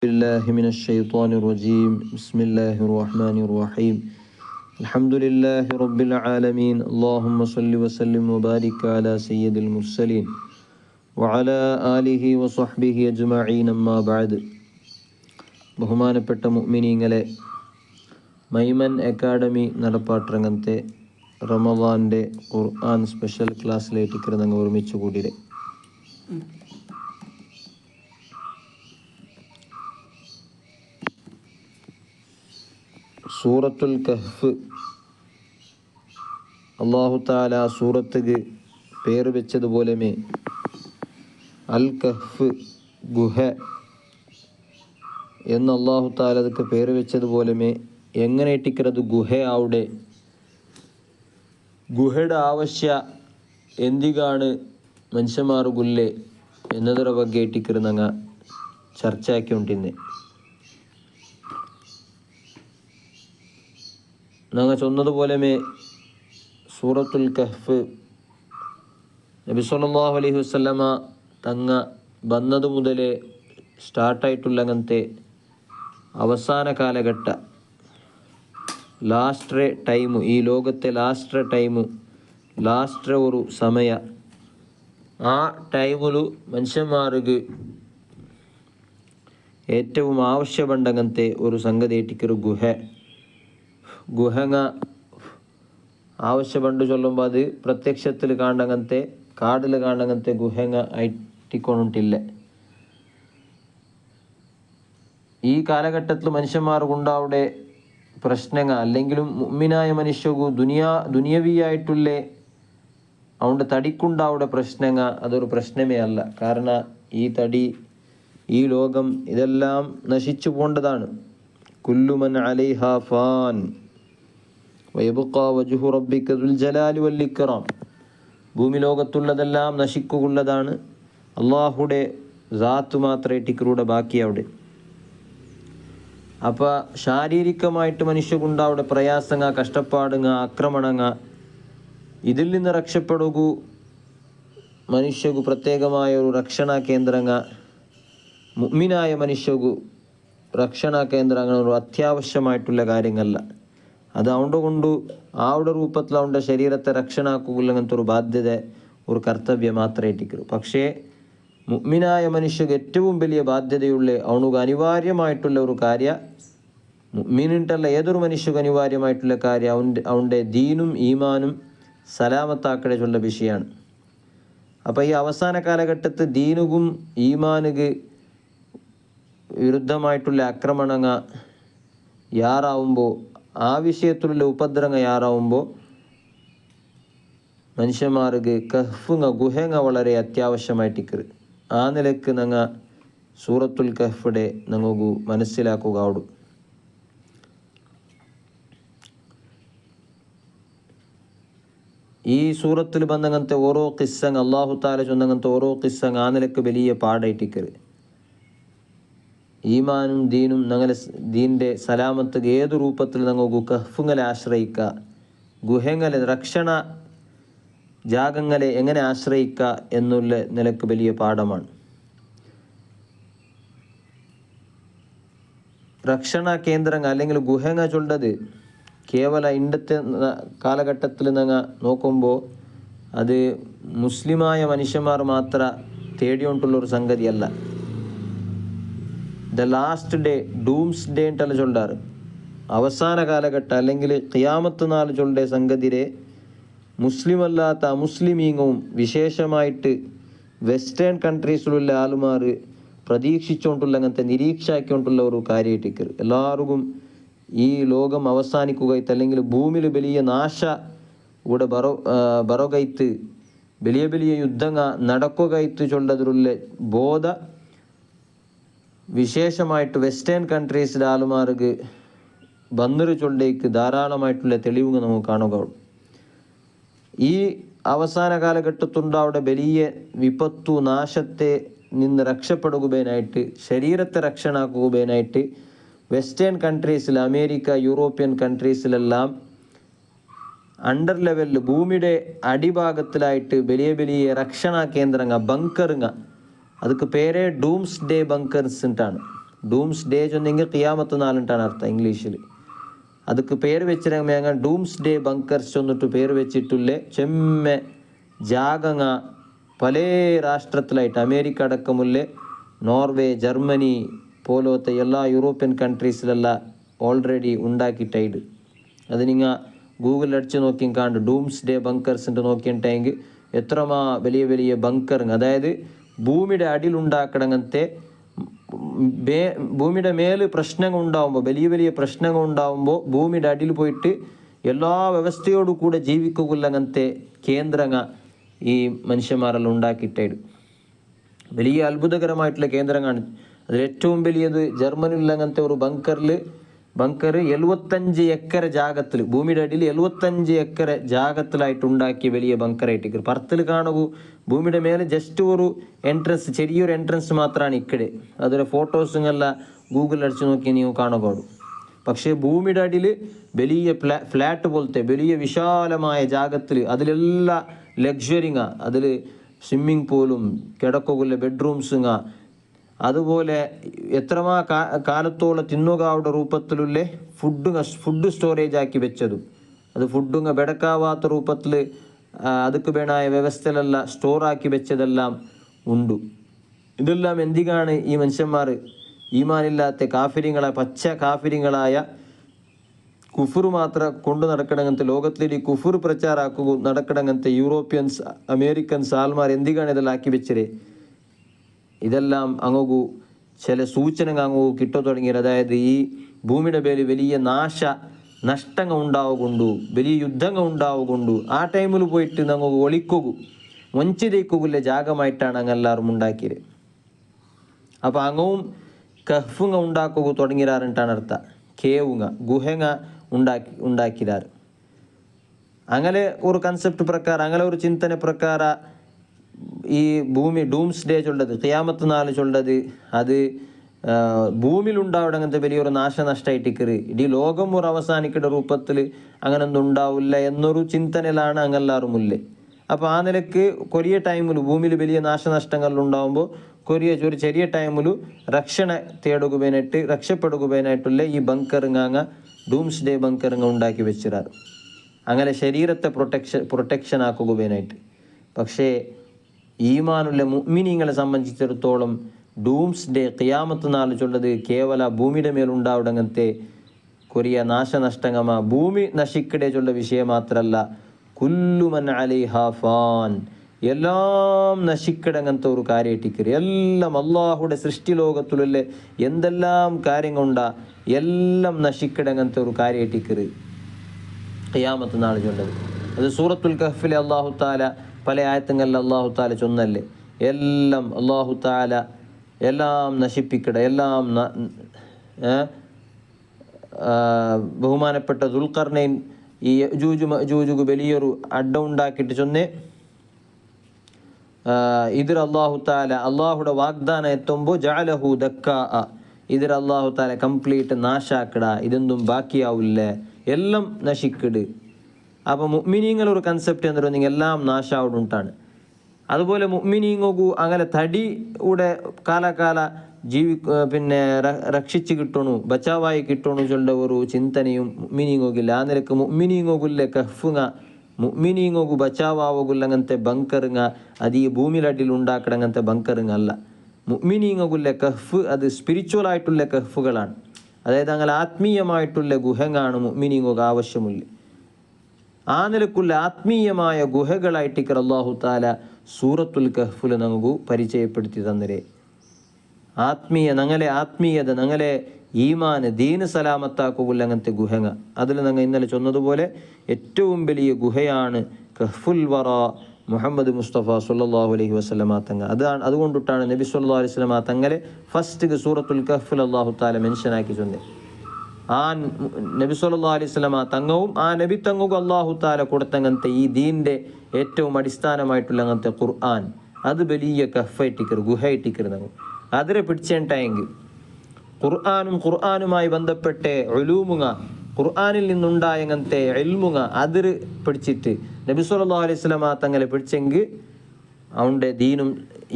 بالله من الشيطان الرجيم بسم الله الرحمن الرحيم الحمد لله رب العالمين اللهم صل وسلم وبارك على سيد المرسلين وعلى آله وصحبه أجمعين أما بعد ബഹുമാനപ്പെട്ട മുഅ്മിനീങ്ങളെ Maiman academy നടപ്പാട്ടരംഗത്തെ റമദാൻ്റെ ഖുർആൻ special ക്ലാസ്സിലേക്ക് ഞങ്ങൾ ഒരുമിച്ച് കൂടിയത് സൂറത്തുൽ കഹ്ഫ് അല്ലാഹു തആല സൂറത്തുക്ക് പേര് വെച്ചതുപോലെ അൽ കഹ്ഫ് ഗുഹ എന്ന് അല്ലാഹു തആല ಅದಕ್ಕೆ പേര് വെച്ചതുപോലെ എങ്ങനെ ഇട്ടിക്കുന്നത് ഗുഹയാവുടെ ഗുഹയുടെ ആവശ്യ എന്തിಗಾണ് മനുഷ്യന്മാർഗുല്ലേ എന്നದರ ಬಗ್ಗೆ ഇട്ടിക്കിരുന്നങ്ങ ചർച്ച ആക്കിക്കൊണ്ടിരുന്നേ ഞങ്ങൾ ചൊന്നതുപോലെ സൂറത്തുൽ കഹ്ഫ് നബി സല്ലല്ലാഹു അലൈഹി വസല്ലമ തങ്ങ വന്നത് മുതലേ സ്റ്റാർട്ടായിട്ടുള്ള അങ്ങനത്തെ അവസാന കാലഘട്ട ലാസ്റ്റ് ടൈമു ഈ ലോകത്തെ ലാസ്റ്റ് ഒരു സമയ ആ ടൈമിലു മനുഷ്യന്മാർക്ക് ഏറ്റവും ആവശ്യമുണ്ടങ്ങനത്തെ ഒരു സംഗതി ഏറ്റിക്കൊരു ഗുഹങ്ങ ആവശ്യമുണ്ട് ചൊല്ലുമ്പോൾ അത് പ്രത്യക്ഷത്തിൽ കാണങ്ങനത്തെ കാടിൽ കാണങ്ങനത്തെ ഗുഹങ്ങ ആയിട്ടിക്കൊണ്ടിട്ടില്ല. ഈ കാലഘട്ടത്തിൽ മനുഷ്യന്മാർക്കുണ്ടാവിടെ പ്രശ്നങ്ങൾ അല്ലെങ്കിലും മുഅ്മിനായ മനുഷ്യകു ദുനിയവിയായിട്ടുള്ള അവൻ്റെ തടിക്കുണ്ടാവിടെ പ്രശ്നങ്ങൾ അതൊരു പ്രശ്നമേ അല്ല. കാരണം ഈ തടി ഈ ലോകം ഇതെല്ലാം നശിച്ചു പോകേണ്ടതാണ്. കുല്ലു മൻ അലൈഹാ ഫാൻ വയബ്ഖാ വജ്ഹു റബ്ബിക ദുൽ ജലാലി വൽ ഇക്റാം. ഭൂമി ലോകത്തുള്ളതെല്ലാം നശിക്കുകയുള്ളതാണ്. അള്ളാഹുടെ സാത്ത് മാത്രമേ ടിക്കറൂടെ ബാക്കിയാവിടെ. അപ്പോൾ ശാരീരികമായിട്ട് മനുഷ്യകുണ്ടാവിടെ പ്രയാസങ്ങ കഷ്ടപ്പാടുങ്ങ ആക്രമണങ്ങ ഇതിൽ നിന്ന് രക്ഷപ്പെടുകു മനുഷ്യകു പ്രത്യേകമായ ഒരു രക്ഷണാ കേന്ദ്രങ്ങ മുഅ്മിനായ മനുഷ്യകു രക്ഷണാ കേന്ദ്രങ്ങൾ ഒരു അത്യാവശ്യമായിട്ടുള്ള കാര്യങ്ങളല്ല. അത് അവൻ്റെ കൊണ്ട് ആവിടെ രൂപത്തിൽ അവൻ്റെ ശരീരത്തെ രക്ഷണാക്കുകയില്ലങ്ങനത്തെ ഒരു ബാധ്യത ഒരു കർത്തവ്യം മാത്രമേ ഇട്ടിക്കൂ. പക്ഷേ മുഅ്മിനായ മനുഷ്യക്ക് ഏറ്റവും വലിയ ബാധ്യതയുള്ള അവനുക്ക് അനിവാര്യമായിട്ടുള്ള ഒരു കാര്യ മുഅ്മിനിട്ടല്ല ഏതൊരു മനുഷ്യക്ക് അനിവാര്യമായിട്ടുള്ള കാര്യം അവൻ്റെ ദീനും ഈമാനും സലാമത്താക്കടെ ചൊല്ല വിഷയമാണ്. അപ്പോൾ ഈ അവസാന കാലഘട്ടത്ത് ദീനുകും ഈമാനുക്ക് വിരുദ്ധമായിട്ടുള്ള ആക്രമണങ്ങൾ യാറാവുമ്പോൾ ആ വിഷയത്തിലുള്ള ഉപദ്രവങ്ങൾ യാറാവുമ്പോൾ മനുഷ്യന്മാർക്ക് ഗുഹങ്ങ വളരെ അത്യാവശ്യമായിട്ടിക്കറ്. ആ നിലക്ക് ഞങ്ങൾ സൂറത്തുൽ കഹ്ഫിടെ ഞങ്ങൾക്ക് മനസ്സിലാക്കുക ആവും. ഈ സൂറത്തിൽ ബന്ധങ്ങനത്തെ ഓരോ കിസ്സങ് അള്ളാഹു താല ചൊന്നങ്ങനത്തെ ഓരോ കിസ്സങ് ആ നിലക്ക് വലിയ പാടായിട്ടിക്കറ്. ഈമാനും ദീനും ഞങ്ങളെ ദീൻ്റെ സലാമത്ത് ഏത് രൂപത്തിൽ ഞങ്ങൾക്ക് കഹ്ഫുങ്ങളെ ആശ്രയിക്കുക, ഗുഹങ്ങളെ രക്ഷണ ജാഗങ്ങളെ എങ്ങനെ ആശ്രയിക്കുക എന്നുള്ള നിലക്ക് വലിയ പാഠമാണ്. രക്ഷണ കേന്ദ്രങ്ങൾ അല്ലെങ്കിൽ ഗുഹങ്ങ ചൊല്ലത് കേവല ഇന്നത്തെ കാലഘട്ടത്തിൽ ഞങ്ങൾ നോക്കുമ്പോൾ അത് മുസ്ലിമായ മനുഷ്യന്മാർ മാത്രം തേടിക്കൊണ്ടുള്ളൊരു സംഗതിയല്ല. The last day doomsday എന്നുള്ള ചൊല്ലാറ് അവസാന കാലഘട്ടം അല്ലെങ്കിൽ ഖിയാമത്ത് നാൾ ചൊല്ലെ സംഗതിരെ മുസ്ലിം അല്ലാത്ത അമുസ്ലിമീങ്ങവും വിശേഷമായിട്ട് വെസ്റ്റേൺ കൺട്രീസിലുള്ള ആളുമാർ പ്രതീക്ഷിച്ചുകൊണ്ടുള്ള അങ്ങനത്തെ നിരീക്ഷാക്കിക്കൊണ്ടുള്ള ഒരു കാര്യമായിട്ടിക്കറ്. എല്ലാവർക്കും ഈ ലോകം അവസാനിക്കുകയത്ത് അല്ലെങ്കിൽ ഭൂമിയിൽ വലിയ നാശ ഇവിടെ ബറോകൈത്ത് വലിയ വലിയ യുദ്ധങ്ങൾ നടക്കുകയത്ത് ചൊല്ലതിലുള്ള ബോധ വിശേഷമായിട്ട് വെസ്റ്റേൺ കൺട്രീസിലെ ആളുമാർക്ക് ബന്നറ് ചൊല്ലേക്ക് ധാരാളമായിട്ടുള്ള തെളിവുകൾ നമുക്ക് കാണുക. ഈ അവസാന കാലഘട്ടത്തുണ്ടാവിടെ വലിയ വിപത്തു നാശത്തെ നിന്ന് രക്ഷപ്പെടുകയായിട്ട് ശരീരത്തെ രക്ഷണാക്കുകയായിട്ട് വെസ്റ്റേൺ കൺട്രീസിൽ അമേരിക്ക യൂറോപ്യൻ കൺട്രീസിലെല്ലാം അണ്ടർ ലെവലിൽ ഭൂമിയുടെ അടിഭാഗത്തിലായിട്ട് വലിയ വലിയ രക്ഷണാ കേന്ദ്രങ്ങൾ ബങ്കറുങ്ങ ಅದಕ್ಕೆ പേರೇ ಡೂಮ್ಸ್ ಡೇ ಬಂಕರ್ಸ್ ಅಂತಾണ്. ഡൂംസ് ഡേ ചൊന്നെങ്കിൽ ഖിയാമത്ത് നാളുണ്ടാണ് അർത്ഥം ഇംഗ്ലീഷിൽ. ಅದಕ್ಕೆ പേര് വെച്ചിರಂಗ ഡൂംസ് ഡേ ബങ്കർസ് ചൊന്നിട്ട് പേര് വെച്ചിട്ടുള്ള ചെമ്മ ജാഗങ്ങ പല രാഷ്ട്രത്തിലായിട്ട് അമേരിക്ക അടക്കമുള്ള നോർവേ, ജർമ്മനി പോലത്തെ എല്ലാ യൂറോപ്യൻ കൺട്രീസിലെല്ല ഓൾറെഡി ഉണ്ടാക്കിയിട്ടുണ്ട്. അത് നിങ്ങൾ ഗൂഗിളിൽ അടിച്ച് നോക്കിയും കാണ്ട് ഡൂംസ് ഡേ ബങ്കർസിൻ്റെ നോക്കിയിട്ടെങ്കിൽ എത്രമാ വലിയ വലിയ ബങ്കറുങ്ങ, അതായത് ഭൂമിയുടെ അടിയിലുണ്ടാക്കണങ്ങനത്തെ ഭൂമിയുടെ മേൽ പ്രശ്നങ്ങൾ ഉണ്ടാകുമ്പോൾ, വലിയ വലിയ പ്രശ്നങ്ങൾ ഉണ്ടാകുമ്പോൾ ഭൂമിയുടെ അടിയിൽ പോയിട്ട് എല്ലാ വ്യവസ്ഥയോടു കൂടെ ജീവിക്കുകങ്ങനത്തെ കേന്ദ്രങ്ങ ഈ മനുഷ്യന്മാരെല്ലാം ഉണ്ടാക്കിയിട്ടുണ്ട്. വലിയ അത്ഭുതകരമായിട്ടുള്ള കേന്ദ്രങ്ങളാണ്. അതിലേറ്റവും വലിയത് ജർമ്മനിയിൽ അങ്ങനത്തെ ഒരു ബങ്കർ 75 ഏക്കർ ജാഗത്തിൽ, ഭൂമിയുടെ അടിയിൽ 75 ഏക്കർ ജാഗത്തിലായിട്ട് ഉണ്ടാക്കിയ വലിയ ബങ്കറായിട്ട് പറത്തിൽ കാണുകൂ. ഭൂമിയുടെ മേലെ ജസ്റ്റ് ഒരു എൻട്രൻസ്, ചെറിയൊരു എൻട്രൻസ് മാത്രമാണ് ഇക്കടെ. അതിലെ ഫോട്ടോസുങ്ങളെല്ലാം ഗൂഗിളിൽ അടിച്ച് നോക്കി ನೀವು കാണുകയുള്ളൂ. പക്ഷേ ഭൂമിയുടെ അടിയിൽ വലിയ ഫ്ലാറ്റ് പോലത്തെ വലിയ വിശാലമായ ജാഗത്തിൽ അതിലെല്ലാം ലക്ഷറിങ്ങ, അതിൽ സ്വിമ്മിങ് പൂളും കിടക്കുള്ള ബെഡ്റൂംസുങ്ങ, അതുപോലെ എത്രമാ കാലത്തോളം തിന്നുകാവുടെ രൂപത്തിലുള്ള ഫുഡ് സ്റ്റോറേജ് ആക്കി വെച്ചതും, അത് ഫുഡുങ്ങ ബെടക്കാവാത്ത രൂപത്തിൽ ಅದಕ್ಕೆ ಬೇಣಾയ വ്യവസ്ഥയിലെല്ലാം സ്റ്റോറാക്കി വെച്ചതെല്ലാം ഉണ്ട്. ഇതെല്ലാം എന്തിനാണ് ഈ മനുഷ്യന്മാർ ഈമാനില്ലാത്ത കാഫിര്യങ്ങളായ പച്ച കാഫിര്യങ്ങളായ കുഫുർ മാത്രം കൊണ്ട് നടക്കണങ്ങനത്തെ ലോകത്തിലെ കുഫുർ പ്രചാരാക്കുക നടക്കണങ്ങനത്തെ യൂറോപ്യൻസ്, അമേരിക്കൻസ് ആൾമാർ എന്തിനാണ് ഇതെല്ലാം ആക്കി വെച്ചത്? ഇതെല്ലാം അങ്ങോക്കു ചില സൂചനകൾ അങ്ങോക്കു കിട്ടോ തുടങ്ങിയത്. അതായത് ഈ ഭൂമിയുടെ പേര് വലിയ നഷ്ടങ്ങൾ ഉണ്ടാവുകൊണ്ടു, വലിയ യുദ്ധങ്ങൾ ഉണ്ടാവുകൊണ്ടു ആ ടൈമിൽ പോയിട്ട് നമുക്ക് ഒളിക്കുകു മൊഞ്ചിതേക്കുള്ള ജാഗമായിട്ടാണ് അങ്ങെല്ലാവരും ഉണ്ടാക്കിയത്. അപ്പോൾ അങ്ങവും കഹ്ഫുങ്ങ ഉണ്ടാക്കുക തുടങ്ങിയാറിട്ടാണ് അർത്ഥം. കേവുങ്ങ ഗുഹങ്ങ ഉണ്ടാക്കിയാറ്. അങ്ങനെ ഒരു കൺസെപ്റ്റ് പ്രകാരം, അങ്ങനെ ഒരു ചിന്തന പ്രಕಾರ ഈ ഭൂമി ഡൂംസ് ഡേ ചൊല്ലത്, ഖിയാമത്ത് നാല് ചൊല്ലത്, അത് ഭൂമിയിലുണ്ടാവുക അങ്ങനത്തെ വലിയൊരു നാശനഷ്ടമായിട്ടിക്കറ്, ഇടീ ലോകം ഒരു അവസാനിക്കുന്ന രൂപത്തിൽ അങ്ങനൊന്നും ഉണ്ടാവില്ല എന്നൊരു ചിന്തനയിലാണ് അങ്ങെല്ലാവരും ഇല്ലേ. അപ്പോൾ ആ നിലക്ക് കൊറിയ ടൈമിൽ ഭൂമിയിൽ വലിയ നാശനഷ്ടങ്ങൾ ഉണ്ടാകുമ്പോൾ ഒരു ചെറിയ ടൈമിൽ രക്ഷണ തേടുകയായിട്ട് രക്ഷപ്പെടുകയായിട്ടുള്ള ഈ ബങ്കറുങ്ങ ഡൂംസ് ഡേ ബങ്കറുങ്ങ ഉണ്ടാക്കി വെച്ചിരാറ്. അങ്ങനെ ശരീരത്തെ പ്രൊട്ടക്ഷൻ ആക്കുകയായിട്ട്. പക്ഷേ ഈമാനുള്ള മുഅ്മിനീങ്ങളെ സംബന്ധിച്ചിടത്തോളം ഡൂംസ് ഡേ ഖിയാമത്ത് നാൾ ചൊല്ലത് കേവല ഭൂമിയുടെ മേലുണ്ടാവുടങ്ങനത്തെ കൊറിയ നാശനഷ്ടങ്ങമ ഭൂമി നശിക്കടെ ചൊല്ല വിഷയം മാത്രമല്ല, കുല്ലു മൻ അലൈഹാ ഫാൻ, എല്ലാം നശിക്കടങ്ങനത്തെ ഒരു കാര്യമായിട്ടിക്കറ്. എല്ലാം അള്ളാഹുടെ സൃഷ്ടി ലോകത്തിലുള്ള എന്തെല്ലാം കാര്യങ്ങളുണ്ടാ എല്ലാം നശിക്കടങ്ങനത്തെ ഒരു കാര്യമായിട്ടിക്കറ് ഖിയാമത്ത് നാൾ ചൊല്ലത്. അത് സൂറത്തുൽ കഹ്ഫിലെ അള്ളാഹു താല പല ആയത്തുങ്ങളിൽ അള്ളാഹു താല ചൊന്നല്ലേ, എല്ലാം അള്ളാഹു താല എല്ലാം നശിപ്പിക്കട, എല്ലാം ബഹുമാനപ്പെട്ട ദുൽഖർനൈൻ ഈ യജൂജു വലിയൊരു അഡ്ഡം ഉണ്ടാക്കിയിട്ട് ചൊന്നേ, ഇതിൽ അള്ളാഹു താല അള്ളാഹുടെ വാഗ്ദാനം എത്തുമ്പോൾ ജഅലഹു ദക്കാ, ഇതിൽ അള്ളാഹു താല കംപ്ലീറ്റ് നാശാക്കട, ഇതൊന്നും ബാക്കിയാവില്ല, എല്ലാം നശിക്കട്. അപ്പോൾ മുഅ്മിനീങ്ങളൊരു കൺസെപ്റ്റ് എന്ന് പറയുന്നത് എല്ലാം നാശാവുണ്ടാണ്. അതുപോലെ മുഅ്മിനീങ്ങു അങ്ങനെ തടിയുടെ കാലകാല പിന്നെ രക്ഷിച്ച് കിട്ടണു, ബച്ചാവായി കിട്ടണു ചൊല്ല ഒരു ചിന്തനയും മുഅ്മിനീങ്ങോಗಿಲ್ಲ. ആ നിലക്ക് മുഅ്മിനീങ്ങോಗಿಲ್ಲ കഹ്ഫുങ്ങ, മുഅ്മിനീങ്ങോಗು ബച്ചാവാവുകില്ല അങ്ങനത്തെ ബങ്കറുങ്ങ, അത് ഈ ഭൂമിയിലടിയിൽ ഉണ്ടാക്കണങ്ങനത്തെ ബങ്കറുങ്ങ അല്ല. മുഅ്മിനീങ്ങോಗಿಲ್ಲ കഹ്ഫ് അത് സ്പിരിച്വൽ ആയിട്ടുള്ള കഹ്ഫുകളാണ്. അതായത് അങ്ങനെ ആത്മീയമായിട്ടുള്ള ഗുഹങ്ങാണ് മുഅ്മിനീങ്ങോക്ക് ആവശ്യമില്ല. ആ നിലക്കുള്ള ആത്മീയമായ ഗുഹകളായിട്ടിക്കർ അല്ലാഹു താല സൂറത്തുൽ കഹ്ഫിൽ നമുക്ക് പരിചയപ്പെടുത്തി തന്നരേ. ആത്മീയത ഞങ്ങളെ ഈമാന് ദീന് സലാമത്താക്കുള്ള അങ്ങനത്തെ ഗുഹങ്ങ. അതിൽ ഞങ്ങൾ ഇന്നലെ ചൊന്നതുപോലെ ഏറ്റവും വലിയ ഗുഹയാണ് കഹ്ഫുൽ വറ മുഹമ്മദ് മുസ്തഫ സല്ലല്ലാഹു അലൈഹി വസല്ലമ തങ്ങൾ. അതുകൊണ്ടിട്ടാണ് നബി സല്ലല്ലാഹു അലൈഹി വസല്ലമ തങ്ങളെ ഫസ്റ്റ് സൂറത്തുൽ കഹ്ഫിൽ അല്ലാഹു താല മെൻഷനാക്കി ചൊന്നത്. ആ നബി സല്ലല്ലാഹു അലൈഹി വസല്ലമ തങ്ങവും ആ നബി തങ്ങും അല്ലാഹു താല കൊടുത്തങ്ങനത്തെ ഈ ദീനിൻ്റെ ഏറ്റവും അടിസ്ഥാനമായിട്ടുള്ള അങ്ങനത്തെ ഖുർആൻ, അത് വലിയ കഹ്ഫായിട്ടിക്കർ ഗുഹയായിട്ടിക്കർ. ഞങ്ങൾ അതിനെ പിടിച്ചേണ്ടെങ്കിൽ ഖുർആനുമായി ബന്ധപ്പെട്ട് ഉലൂമുങ്ങ, ഖുർആനിൽ നിന്നുണ്ടായ അങ്ങനത്തെ ഇൽമുങ്ങ അതിൽ പിടിച്ചിട്ട് നബി സല്ലല്ലാഹു അലൈഹി വസല്ലമ തങ്ങളെ പിടിച്ചെങ്കിൽ അവൻ്റെ ദീനും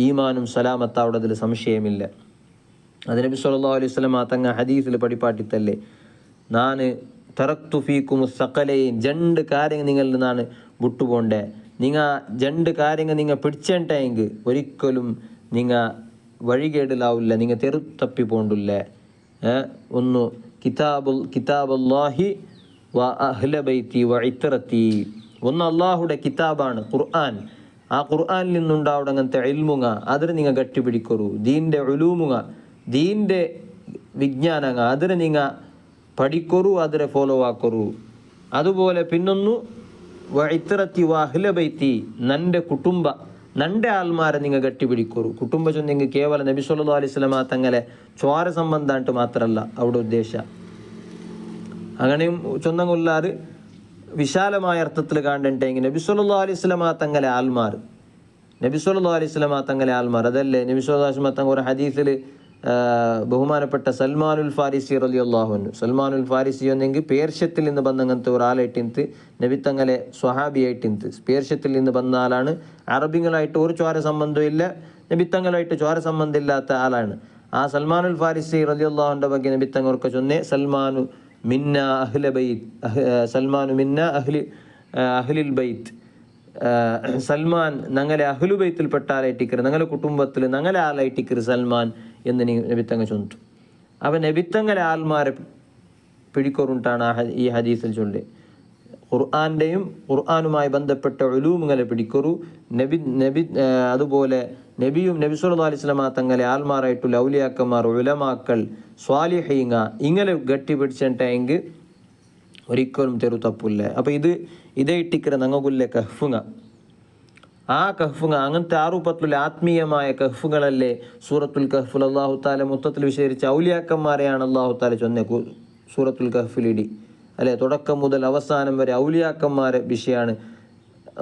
ഈമാനും സലാമത്താവുടെ അതിൽ സംശയമില്ല. അത് നബി സല്ലല്ലാഹു അലൈഹി വസല്ലം തങ്ങ ഹദീസിൽ പടിപ്പാട്ടിത്തല്ലേ, നാന് തറക്തു ഫീക്കും സഖലൈൻ, 2 കാര്യങ്ങൾ നിങ്ങളിൽ നിന്നാണ് വിട്ടുപോണ്ടേ. നിങ്ങൾ 2 കാര്യങ്ങൾ നിങ്ങൾ പിടിച്ചേണ്ടെങ്കിൽ ഒരിക്കലും നിങ്ങൾ വഴികേടിലാവില്ല, നിങ്ങൾ തെറുത്തപ്പി പോണ്ടില്ലേ. ഒന്ന് കിതാബുല്ലാഹി വ അഹ്ല ബൈത്തി വ ഇത്രത്തി. ഒന്ന് അള്ളാഹുടെ കിതാബാണ് ഖുർആൻ. ആ ഖുർആനിൽ നിന്നുണ്ടാവുന്ന അങ്ങനത്തെ ഇൽമുങ്ങ അതിന് നിങ്ങൾ ഗട്ടിപ്പിടിക്കൊരു. ദീൻ്റെ ഉലൂമുങ്ങ, ദീൻ്റെ വിജ്ഞാനങ്ങ അതിന് നിങ്ങൾ പഠിക്കൊരു, അതിനെ ഫോളോ ആക്കൊരു. അതുപോലെ പിന്നൊന്നു വ ഇത്രത്തി വ അഹ്ല ബൈത്തി, നൻ്റെ കുടുംബ, നൻ്റെ ആൾമാരെ നിങ്ങൾ ഗട്ടിപ്പിടിക്കൊരു. കുടുംബ ചൊന്നെങ്കിൽ കേവലം നബി സല്ലല്ലാഹു അലൈഹി വസല്ലം തങ്ങളെ ചോര സംബന്ധമായിട്ട് മാത്രമല്ല അവിടെ ഉദ്ദേശം. അങ്ങനെയും ചൊന്നങ്ങുള്ളാറ് വിശാലമായ അർത്ഥത്തിൽ കാണണ്ടെങ്കിൽ നബി സല്ലല്ലാഹു അലൈഹി വസല്ലം തങ്ങളെ ആൾമാർ, നബി സല്ലല്ലാഹു അലൈഹി വസല്ലം തങ്ങളെ ആൾമാർ. അതല്ലേ നബി സല്ലല്ലാഹു അലൈഹി വസല്ലം തങ്ങൾ ഒരു ഹദീസിൽ ബഹുമാനപ്പെട്ട സൽമാനുൽ ഫാരിസി റളിയല്ലാഹു അൻഹു, സൽമാനുൽ ഫാരിസി എന്നെങ്കിൽ പേർഷ്യത്തിൽ നിന്ന് ബന്ന അങ്ങനത്തെ ഒരാളായിട്ടിന്ത് നബി തങ്ങളെ സ്വഹാബിയായിട്ടിന്ത്. പേർഷ്യത്തിൽ നിന്ന് ബന്ന ആളാണ്, അറബികളായിട്ട് ഒരു ചോര സംബന്ധമില്ല, നബി തങ്ങളായിട്ട് ചോര സംബന്ധമില്ലാത്ത ആളാണ്. ആ സൽമാനുൽ ഫാരിസി റളിയല്ലാഹു അൻഹുവിന്റെ ಬಗ್ಗೆ നബി തങ്ങൾക്ക് ചൊന്നേ, സൽമാനു മിന്ന അഹ്ല ബൈത്ത്, സൽമാനു മിന്ന അഹ്ലിൽ ബൈത്ത്, സൽമാൻ ഞങ്ങളെ അഹ്ലു ബൈത്തിൽപ്പെട്ട ആളായിട്ടിക്കറ്, ഞങ്ങളുടെ കുടുംബത്തിൽ ഞങ്ങളെ ആളായിട്ടിക്കറ് സൽമാൻ എന്ന് നബിത്തങ്ങ ചൊന്നു. അവൻ നബിത്തങ്ങളെ ആൾമാരെ പിടിക്കൊറുണ്ടാണ് ഈ ഹദീസിൽ ചൊല്ലി. ഖുർആൻ്റെയും ഖുർആനുമായി ബന്ധപ്പെട്ട ഉലൂമുകളെ പിടിക്കൊറു. അതുപോലെ നബിയും നബി സല്ലല്ലാഹു അലൈഹി വസല്ലം തങ്ങളെ ആൽമാറായിട്ടുള്ള ഔലിയാക്കന്മാർ, ഉലമാക്കൾ, സ്വാലിഹീങ്ങ ഇങ്ങനെ ഗട്ടി പിടിച്ചിട്ടെങ്കിൽ ഒരിക്കലും തെരു തപ്പില്ല. അപ്പം ഇതേ ഇട്ടിക്കറ ഞങ്ങൾക്കുള്ള കഹ്ഫുങ്ങ. ആ കഹ്ഫുങ്ങ അങ്ങനത്തെ ആറൂപത്തിലുള്ള ആത്മീയമായ കഹ്ഫുകളല്ലേ സൂറത്തുൽ കഹ്ഫിൽ അള്ളാഹു താല മൊത്തത്തിൽ വിശദീകരിച്ച ഔലിയാക്കന്മാരെയാണ് അള്ളാഹു താല ചൊന്നെ സൂറത്തുൽ കഹ്ഫിലിടി അല്ലെ. തുടക്കം മുതൽ അവസാനം വരെ ഔലിയാക്കന്മാരെ വിഷയമാണ്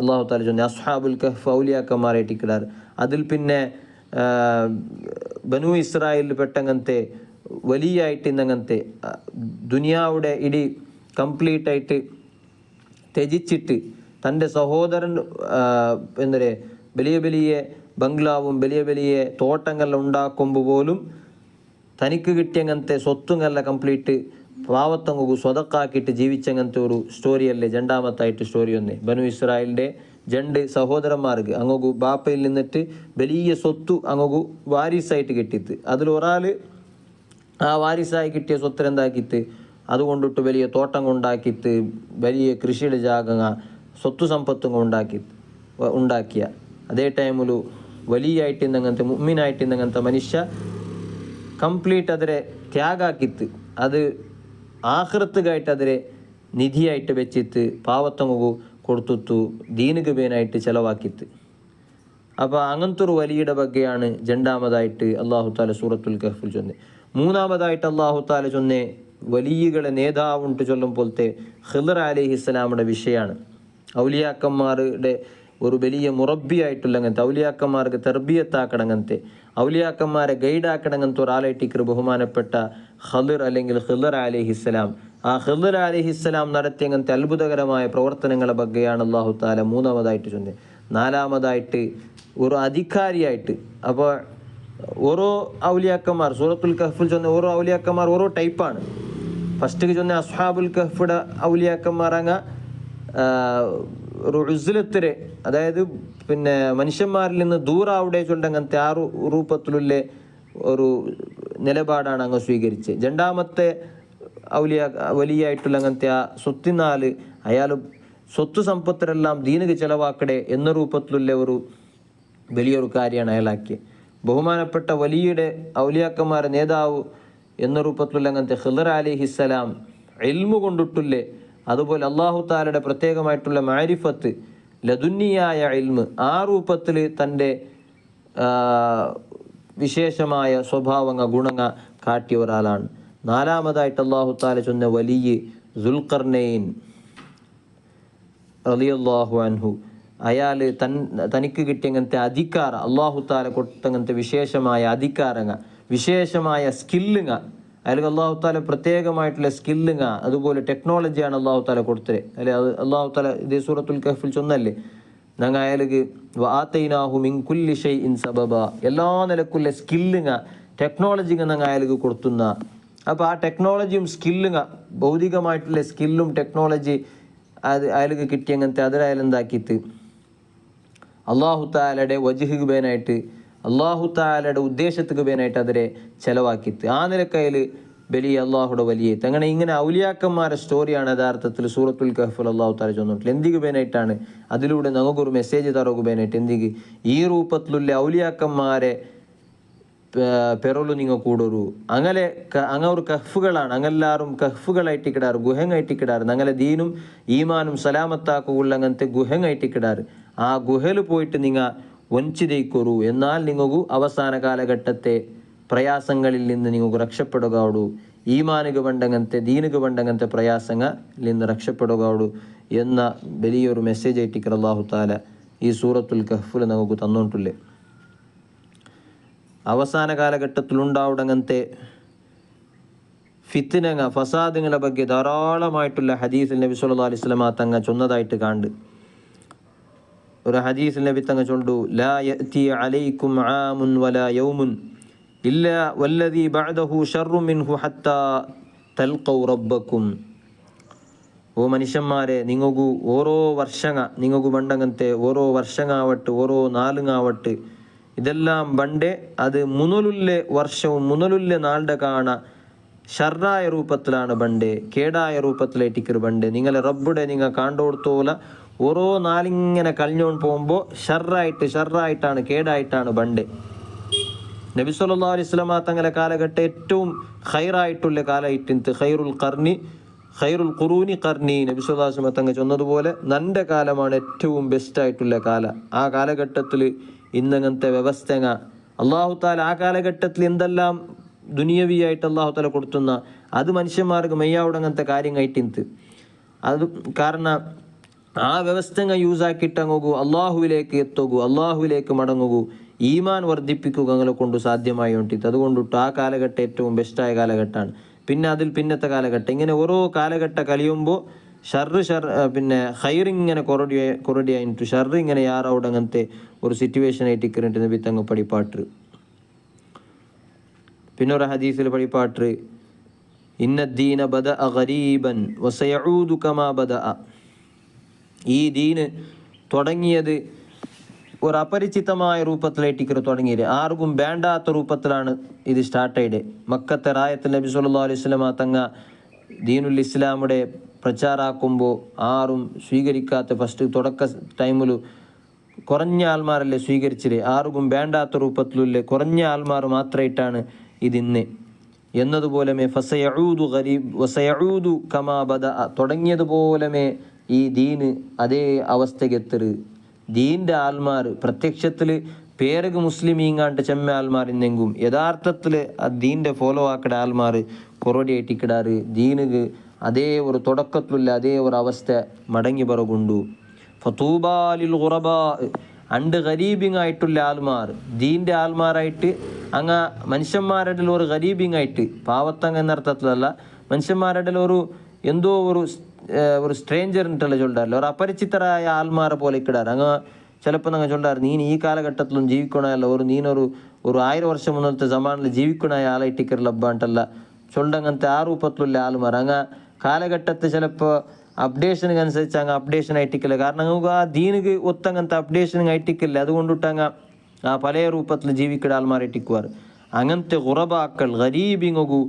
അള്ളാഹു താല ചൊന്നെ. അസ്ഹാബുൽ കഹ്ഫ് ഔലിയാക്കന്മാരെ ഇട്ടിക്കിടാറ്. അതിൽ പിന്നെ ബനു ഇസ്രായേലിൽ പെട്ടങ്ങനത്തെ വലിയായിട്ട് ഇന്നങ്ങനത്തെ ദുനിയാവുടെ ഇടി കംപ്ലീറ്റ് ആയിട്ട് ത്യജിച്ചിട്ട് തൻ്റെ സഹോദരൻ എന്താ പറയുക വലിയ വലിയ ബംഗ്ലാവും വലിയ വലിയ തോട്ടങ്ങളെല്ലാം ഉണ്ടാക്കുമ്പോൾ പോലും തനിക്ക് കിട്ടിയങ്ങനത്തെ സ്വത്തുങ്ങളെല്ലാം കംപ്ലീറ്റ് പാവത്തങ്ങു സ്വതക്കാക്കിയിട്ട് ജീവിച്ചങ്ങനത്തെ ഒരു സ്റ്റോറിയല്ലേ രണ്ടാമത്തായിട്ട് സ്റ്റോറി ഒന്ന്. ബനു ഇസ്രായേലിൻ്റെ 2 സഹോദരന്മാർക്ക് അങ്ങു ബാപ്പയിൽ നിന്നിട്ട് വലിയ സ്വത്ത് അങ്ങു വാരിസായിട്ട് കിട്ടിയിട്ട് അതിലൊരാൾ ആ വാരിസായി കിട്ടിയ സ്വത്ത് എന്താക്കിയിട്ട് അതുകൊണ്ടിട്ട് വലിയ തോട്ടം കൊണ്ടാക്കിയിട്ട് വലിയ കൃഷിയുടെ ജാഗങ്ങ സ്വത്ത് സമ്പത്തും ഉണ്ടാക്കിയ അതേ ടൈമിൽ വലിയായിട്ട് ഇന്നങ്ങനത്തെ മുഅ്മിനായിട്ട് ഇന്നങ്ങനത്തെ മനുഷ്യ കംപ്ലീറ്റ് അതിരെ ത്യാഗാക്കിത്ത് അത് ആഖിറത്തുകായിട്ട് അതിരെ നിധിയായിട്ട് വെച്ചിട്ട് പാവത്തങ്ങു കൊടുത്തു ദീനുക്ക് പേനായിട്ട് ചിലവാക്കിത്ത്. അപ്പോൾ അങ്ങനത്തെ ഒരു വലിയുടെ ബഗ്ഗെയാണ് രണ്ടാമതായിട്ട് അള്ളാഹു താല സൂറത്തുൽ കഹ്ഫിൽ ചൊന്നെ. മൂന്നാമതായിട്ട് അള്ളാഹു താല ചൊന്നെ വലിയകളെ നേതാവുണ്ട് ചൊല്ലും പോലത്തെ ഖിദർ അലൈഹിസ്സലാമുടെ വിഷയമാണ്. ഔലിയാക്കന്മാരുടെ ഒരു വലിയ മുറബിയായിട്ടുള്ള അങ്ങനത്തെ ഔലിയാക്കന്മാർക്ക് തെർബിയത്താക്കണങ്ങനത്തെ ഔലിയാക്കന്മാരെ ഗൈഡാക്കണങ്ങനത്തെ ഒരാളായിട്ടിക്കർ ബഹുമാനപ്പെട്ട ഖിദർ അല്ലെങ്കിൽ ഖിദർ അലൈഹിസ്സലാം. ആ ഖിദർ അലൈഹിസ്സലാം നടത്തിയ അങ്ങനത്തെ അത്ഭുതകരമായ പ്രവർത്തനങ്ങളെ ബഗ്ഗെയാണ് അള്ളാഹു താല മൂന്നാമതായിട്ട് ചൊന്നത്. നാലാമതായിട്ട് ഒരു അധികാരിയായിട്ട്. അപ്പോൾ ഓരോ ഔലിയാക്കന്മാർ സൂറത്തുൽ കഹ്ഫിൽ ചൊന്ന ഓരോ ഔലിയാക്കന്മാർ ഓരോ ടൈപ്പാണ്. ഫസ്റ്റ് ചൊന്ന അസ്ഹാബുൽ കഹ്ഫിയുടെ ഔലിയാക്കന്മാരങ്ങ ഒരു ഉസ്ലത്തിരെ, അതായത് പിന്നെ മനുഷ്യന്മാരിൽ നിന്ന് ദൂരാവിടെ ചൊല്ല അങ്ങനത്തെ ആ രൂപത്തിലുള്ള ഒരു നിലപാടാണ് അങ്ങ് സ്വീകരിച്ച്. രണ്ടാമത്തെ വലിയായിട്ടുള്ള അങ്ങനത്തെ ആ സ്വത്തിനാല് അയാൾ സ്വത്ത് സമ്പത്തിനെല്ലാം ദീനിക്ക് ചെലവാക്കടെ എന്ന രൂപത്തിലുള്ള ഒരു വലിയൊരു കാര്യമാണ് അയാളാക്കിയത്. ബഹുമാനപ്പെട്ട വലിയുടെ ഔലിയാക്കന്മാരെ നേതാവ് എന്ന രൂപത്തിലുള്ള അങ്ങനത്തെ ഖിദർ അലൈഹിസ്സലാം ഇൽമു കൊണ്ടിട്ടില്ലേ, അതുപോലെ അള്ളാഹു താലയുടെ പ്രത്യേകമായിട്ടുള്ള മാരിഫത്ത് ലദുന്നിയായ ഇൽമ് ആ രൂപത്തിൽ തൻ്റെ വിശേഷമായ സ്വഭാവങ്ങ ഗുണങ്ങ കാട്ടിയ ഒരാളാണ്. നാലാമതായിട്ട് അള്ളാഹു താല ചൊന്ന വലിയ ദുൽഖർനൈൻ റളിയല്ലാഹു അൻഹു. അയാൾ തനിക്ക് കിട്ടിയ അങ്ങനത്തെ അധികാര അള്ളാഹു താല കൊടുത്തങ്ങനത്തെ വിശേഷമായ അധികാരങ്ങ വിശേഷമായ സ്കില്ലുങ്ങ അയാൾക്ക് അള്ളാഹു താല പ്രത്യേകമായിട്ടുള്ള സ്കില്ലുങ്ങ അതുപോലെ ടെക്നോളജിയാണ് അള്ളാഹു താല കൊടുത്തത് അല്ലെ. അത് അള്ളാഹു താല ഇതേ സൂറത്തുൽ കഹ്ഫിൽ ചൊന്നല്ലേ, ഞങ്ങൾ അയാൾക്ക് വആതൈനാഹു മിൻ കുല്ലി ഷൈഇൻ സബബ എല്ലാ നിലക്കുള്ള സ്കില്ലുങ്ങ ടെക്നോളജി എന്നങ്ങ് അയാൾക്ക് കൊടുത്തുന്ന. അപ്പോൾ ആ ടെക്നോളജിയും സ്കില്ലും ഭൗതികമായിട്ടുള്ള സ്കില്ലും ടെക്നോളജി അത് അയാൾക്ക് കിട്ടിയങ്ങനത്തെ അതിലയാളെന്താക്കിയിട്ട് അള്ളാഹു താലയുടെ വജ്ഹിക്ക് ബേനായിട്ട് അള്ളാഹു താലയുടെ ഉദ്ദേശത്തിക്ക് ബേനായിട്ട് അതിനെ ചിലവാക്കിയിട്ട് ആ നിലക്കയിൽ വലിയ അള്ളാഹുടെ വലിയ അങ്ങനെ ഇങ്ങനെ ഔലിയാക്കന്മാരുടെ സ്റ്റോറിയാണ് യഥാർത്ഥത്തിൽ സൂറത്തുൽ കഹ്ഫിൽ അള്ളാഹു താല ചൊന്നിട്ടില്ല. എന്തിക്ക് ബേനായിട്ടാണ് അതിലൂടെ നമുക്കൊരു മെസ്സേജ് തറക്ക് ബേനായിട്ട് എന്തിക്ക് ഈ രൂപത്തിലുള്ള ഔലിയാക്കന്മാരെ പെറോളു നിങ്ങൾ കൂടൊരു അങ്ങനെ ഒരു കഹ്ഫുകളാണ്. അങ്ങെല്ലാവരും കഹ്ഫുകളായിട്ടിക്കിടാറ്, ഗുഹങ്ങായിട്ടിക്കിടാറ്. അങ്ങനെ ദീനും ഈമാനും സലാമത്താക്കുള്ള അങ്ങനത്തെ ഗുഹങ്ങായിട്ടിക്കിടാറ്. ആ ഗുഹയിൽ പോയിട്ട് നിങ്ങൾ വഞ്ചിതയ്ക്കൊരു എന്നാൽ നിങ്ങൾക്ക് അവസാന കാലഘട്ടത്തെ പ്രയാസങ്ങളിൽ നിന്ന് നിങ്ങൾക്ക് രക്ഷപ്പെടുകയുള്ളൂ. ഈമാനുക പണ്ടങ്ങനത്തെ ദീനുക പണ്ടങ്ങനത്തെ പ്രയാസങ്ങളിൽ നിന്ന് രക്ഷപ്പെടുകയുള്ളൂ എന്ന വലിയൊരു മെസ്സേജ് ആയിട്ടിക്കർ അല്ലാഹു തആല ഈ സൂറത്തുൽ കഹ്ഫിൽ നമുക്ക് തന്നിട്ടില്ലേ. അവസാന കാലഘട്ടത്തിലുണ്ടാവുടങ്ങനത്തെ ഫിത്നങ്ങ ഫസാദുകളെ ಬಗ್ಗೆ ധാരാളമായിട്ടുള്ള ഹദീസിൽ നബി സല്ലല്ലാഹു അലൈഹി വസല്ലം തങ്ങ ചൊന്നതായിട്ട് കാണുന്നു. ഒരു ഹദീസിൽ നബി തങ്ങ ചൊല്ലു, ലാ യഅതി അലൈക്കും ആമുൻ വലാ യൗമുൻ ഇല്ലാ വല്ലദീ ബഅദഹു ശർറു മിൻഹു ഹത്താ തൽഖൗ റബ്ബക്കും. ഓ മനുഷ്യന്മാരെ, നിങ്ങൾക്ക് ഓരോ വർഷങ്ങ നിങ്ങൾക്ക് പണ്ടങ്ങനത്തെ ഓരോ വർഷങ്ങാവട്ട് ഓരോ നാളുങ്ങാവട്ട് ഇതെല്ലാം പണ്ടേ അത് മുനലുല്ലെ വർഷവും മുനലുല്ലെ നാളുടെ കാണ ഷർറായ രൂപത്തിലാണ് പണ്ടേ കേടായ രൂപത്തിലേറ്റിക്കർ പണ്ട് നിങ്ങളെ റബ്ബുടെ നിങ്ങൾ കാണ്ടോടത്തോല ഓരോ നാളിങ്ങനെ കഴിഞ്ഞോണ്ട് പോകുമ്പോൾ ഷർറായിട്ടാണ് കേടായിട്ടാണ് പണ്ടേ. നബി സല്ലല്ലാഹു അലൈഹി വസല്ലം തങ്ങളെ കാലഘട്ടം ഏറ്റവും ഖൈറായിട്ടുള്ള കാലമായിട്ട് ഖൈറുൽ ഖുറൂനി ഖർനി നബി സല്ലല്ലാഹു അലൈഹി വസല്ലം തങ്ങൾ ചൊന്നതുപോലെ നൻ്റെ കാലമാണ് ഏറ്റവും ബെസ്റ്റായിട്ടുള്ള കാലം. ആ കാലഘട്ടത്തിൽ ഇന്നങ്ങനത്തെ വ്യവസ്ഥങ്ങ അള്ളാഹു താല ആ കാലഘട്ടത്തിൽ എന്തെല്ലാം ദുനിയവിയായിട്ട് അള്ളാഹു താല കൊടുത്തുന്ന അത് മനുഷ്യന്മാർക്ക് മെയ്യാവുടങ്ങനത്തെ കാര്യമായിട്ടിന്ത് അത് കാരണം ആ വ്യവസ്ഥങ്ങ യൂസാക്കിയിട്ട് അങ്ങോകൂ അള്ളാഹുവിലേക്ക് എത്തുകൂ, അള്ളാഹുവിലേക്ക് മടങ്ങുകൂ, ഈമാൻ വർദ്ധിപ്പിക്കുക അങ്ങനെ കൊണ്ട് സാധ്യമായി കൊണ്ടിട്ട്. അതുകൊണ്ടിട്ട് ആ കാലഘട്ടം ഏറ്റവും ബെസ്റ്റായ കാലഘട്ടമാണ്. പിന്നെ അതിൽ പിന്നത്തെ കാലഘട്ടം ഇങ്ങനെ ഓരോ കാലഘട്ടം കഴിയുമ്പോൾ പിന്നെ ഹൈറിങ്ങനെ കൊറടിയായിട്ട് ഷർറ് ഇങ്ങനെ യാറവിടെ അങ്ങനത്തെ ഒരു സിറ്റുവേഷൻ ആയിട്ട് ഇക്കറിട്ട് നബി തങ്ങ് പടിപ്പാട്ട്. പിന്നെ ഒരു ഹദീസിൽ പടിപ്പാട്ട്, ഇന്നദ്ദീന ബദഅ ഗരീബൻ വസയഊദു കമാ ബദഅ. ഈ ദീന് തുടങ്ങിയത് ഒരു അപരിചിതമായ രൂപത്തിലേറ്റിക്കർ തുടങ്ങിയത്, ആർക്കും വേണ്ടാത്ത രൂപത്തിലാണ് ഇത് സ്റ്റാർട്ടായത്. മക്കത്തെ റായത്തിൽ നബി സല്ലല്ലാഹു അലൈഹി വസല്ലം തങ്ങ ദീനുൽ ഇസ്ലാമുടെ പ്രചാരാക്കുമ്പോൾ ആരും സ്വീകരിക്കാത്ത ഫസ്റ്റ് തുടക്ക ടൈമിൽ കുറഞ്ഞ ആൾമാരല്ലേ സ്വീകരിച്ചില്ലേ, ആർക്കും വേണ്ടാത്ത രൂപത്തിലുള്ള കുറഞ്ഞ ആൾമാർ മാത്രമായിട്ടാണ് ഇതിന്ന് എന്നതുപോലെ ഫസയഊദു ഗരീബ് വസയഊദു കമാ ബദഅ. തുടങ്ങിയതുപോലെ ഈ ദീന് അതേ അവസ്ഥക്കെത്തറ്. ദീൻ്റെ ആൾമാർ പ്രത്യക്ഷത്തിൽ പേരക്ക് മുസ്ലിമീങ്ങാണ്ട് ചെമ്മ ആൾമാരിന്നെങ്കും യഥാർത്ഥത്തിൽ ആ ദീൻ്റെ ഫോളോ ആക്കട ആൾമാർ കൊറോടിയായിട്ടിക്കിടാറ് ദീനുക്ക് അതേ ഒരു തുടക്കത്തിലുള്ള അതേ ഒരു അവസ്ഥ മടങ്ങി പറകുണ്ടു. ഫതൂബാലിൽ ഖുറബാ. അണ്ട് ഗരീബിങ്ങായിട്ടുള്ള ആൾമാർ ദീൻ്റെ ആൾമാരായിട്ട് അങ്ങ് മനുഷ്യന്മാരുടെ ഒരു ഗരീബിങ്ങായിട്ട് പാവത്തങ്ങ എന്നർത്ഥത്തിലല്ല, മനുഷ്യന്മാരുടെ ഒരു എന്തോ ഒരു സ്ട്രേഞ്ചറിട്ടുള്ള ചൊല്ലാറില്ല, ഒരു അപരിചിതരായ ആൾമാരെ പോലെ ഇക്കിടാറ്. അങ്ങ് ചിലപ്പോൾ നിങ്ങൾ ചൊല്ലാറ് നീ ഈ കാലഘട്ടത്തിലും ജീവിക്കണമല്ല, നീനൊരു 1000 വർഷം മുന്നത്തെ സമാനിൽ ജീവിക്കണായ ആളായിട്ടിക്കർ ലബ്ബാണ്ടല്ല ചൊല്ലങ്ങനത്തെ ആ രൂപത്തിലുള്ള ആൾമാർ അങ്ങ് കാലഘട്ടത്തിൽ ചിലപ്പോൾ അപ്ഡേഷന് അനുസരിച്ച് അങ്ങ് അപ്ഡേഷൻ ആയിട്ടിക്കില്ല. കാരണം നമുക്ക് ആ ദീനുക്ക് ഒത്തങ്ങനത്തെ അപ്ഡേഷൻ ആയിട്ടിക്കില്ല. അതുകൊണ്ടിട്ട് അങ്ങ് ആ പല രൂപത്തിൽ ജീവിക്കുന്ന ആൾമാരായിട്ടിക്കുവാർ. അങ്ങനത്തെ ഖുറബാക്കൾ ഗരീബിങ്ങു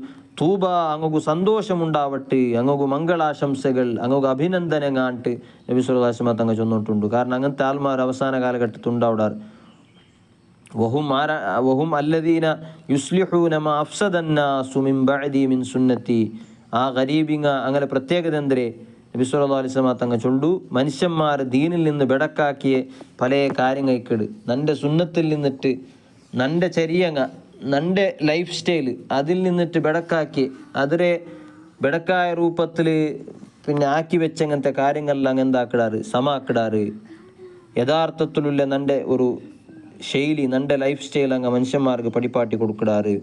തൂബ അങ്ങു സന്തോഷമുണ്ടാവട്ടെ, അങ്ങു മംഗളാശംസകൾ അങ്ങു അഭിനന്ദനങ്ങാണ്ട് നബി സല്ലല്ലാഹു അലൈഹി വസല്ലം തങ്ങൾ ചൊന്നിട്ടുണ്ട്. കാരണം അങ്ങനത്തെ ആൾമാർ അവസാന കാലഘട്ടത്തിൽ ഉണ്ടാവിടാറ്. വഹും അല്ലദീന യുസ്ലിഹൂന മാ അഫ്സദന്നാസു മിൻ ബഅദി മിൻ സുന്നത്തി. ആ ഗരീബിങ്ങ അങ്ങനെ പ്രത്യേകത എന്തരേ നബി സല്ലല്ലാഹു അലൈഹി വസല്ലം തങ്ങൾ ചൊല്ലു, മനുഷ്യന്മാർ ദീനിൽ നിന്ന് ബെടക്കാക്കിയ പല കാര്യങ്ങൾക്കിട് നൻ്റെ സുന്നത്തിൽ നിന്നിട്ട് നൻ്റെ ചര്യങ്ങ നൻ്റെ ലൈഫ് സ്റ്റൈൽ അതിൽ നിന്നിട്ട് ബെടക്കാക്കി അതിരെ ബെടക്കായ രൂപത്തിൽ പിന്നെ ആക്കി വെച്ചങ്ങനത്തെ കാര്യങ്ങളെല്ലാം അങ്ങ് എന്താക്കിടാറ് സമാക്കിടാറ്. യഥാർത്ഥത്തിലുള്ള നൻ്റെ ഒരു ശൈലി നൻ്റെ ലൈഫ് സ്റ്റൈൽ അങ്ങ് മനുഷ്യന്മാർക്ക് പടിപ്പാട്ടി കൊടുക്കിടാറ്.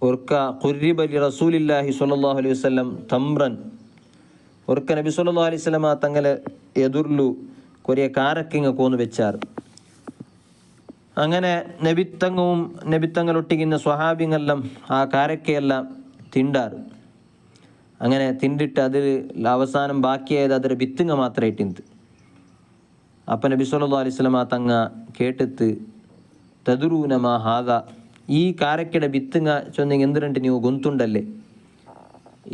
ഒർക്ക ഖുർരിബ ലി റസൂലില്ലാഹി സ്വല്ലല്ലാഹു അലൈഹി വസല്ലം തംറൻ. ഒർക്ക നബി സ്വല്ലല്ലാഹു അലൈഹി വസല്ലം തങ്ങളെ എതിർലു കൊറിയ കാരക്കിങ്ങ കോന്ന് വെച്ചാറ്. അങ്ങനെ നബിത്തങ്ങളൊട്ടിക്കുന്ന സ്വഹാബിങ്ങെല്ലാം ആ കാരക്കയെല്ലാം തിണ്ടാറ്. അങ്ങനെ തിണ്ടിട്ട് അതിൽ അവസാനം ബാക്കിയായത് അതിൽ വിത്തുങ്ങ മാത്രമേ ഇട്ടിന്ത്. അപ്പം നബി സല്ലല്ലാഹു അലൈഹി വസല്ലം തങ്ങ കേട്ടിട്ട് തദറൂന മാ ഹാദ, ഈ കാരക്കയുടെ വിത്തുങ്ങ ചൊന്നെങ്കിൽ എന്തിരണ്ട് ನೀವು ഗൊന്തുണ്ടല്ലേ,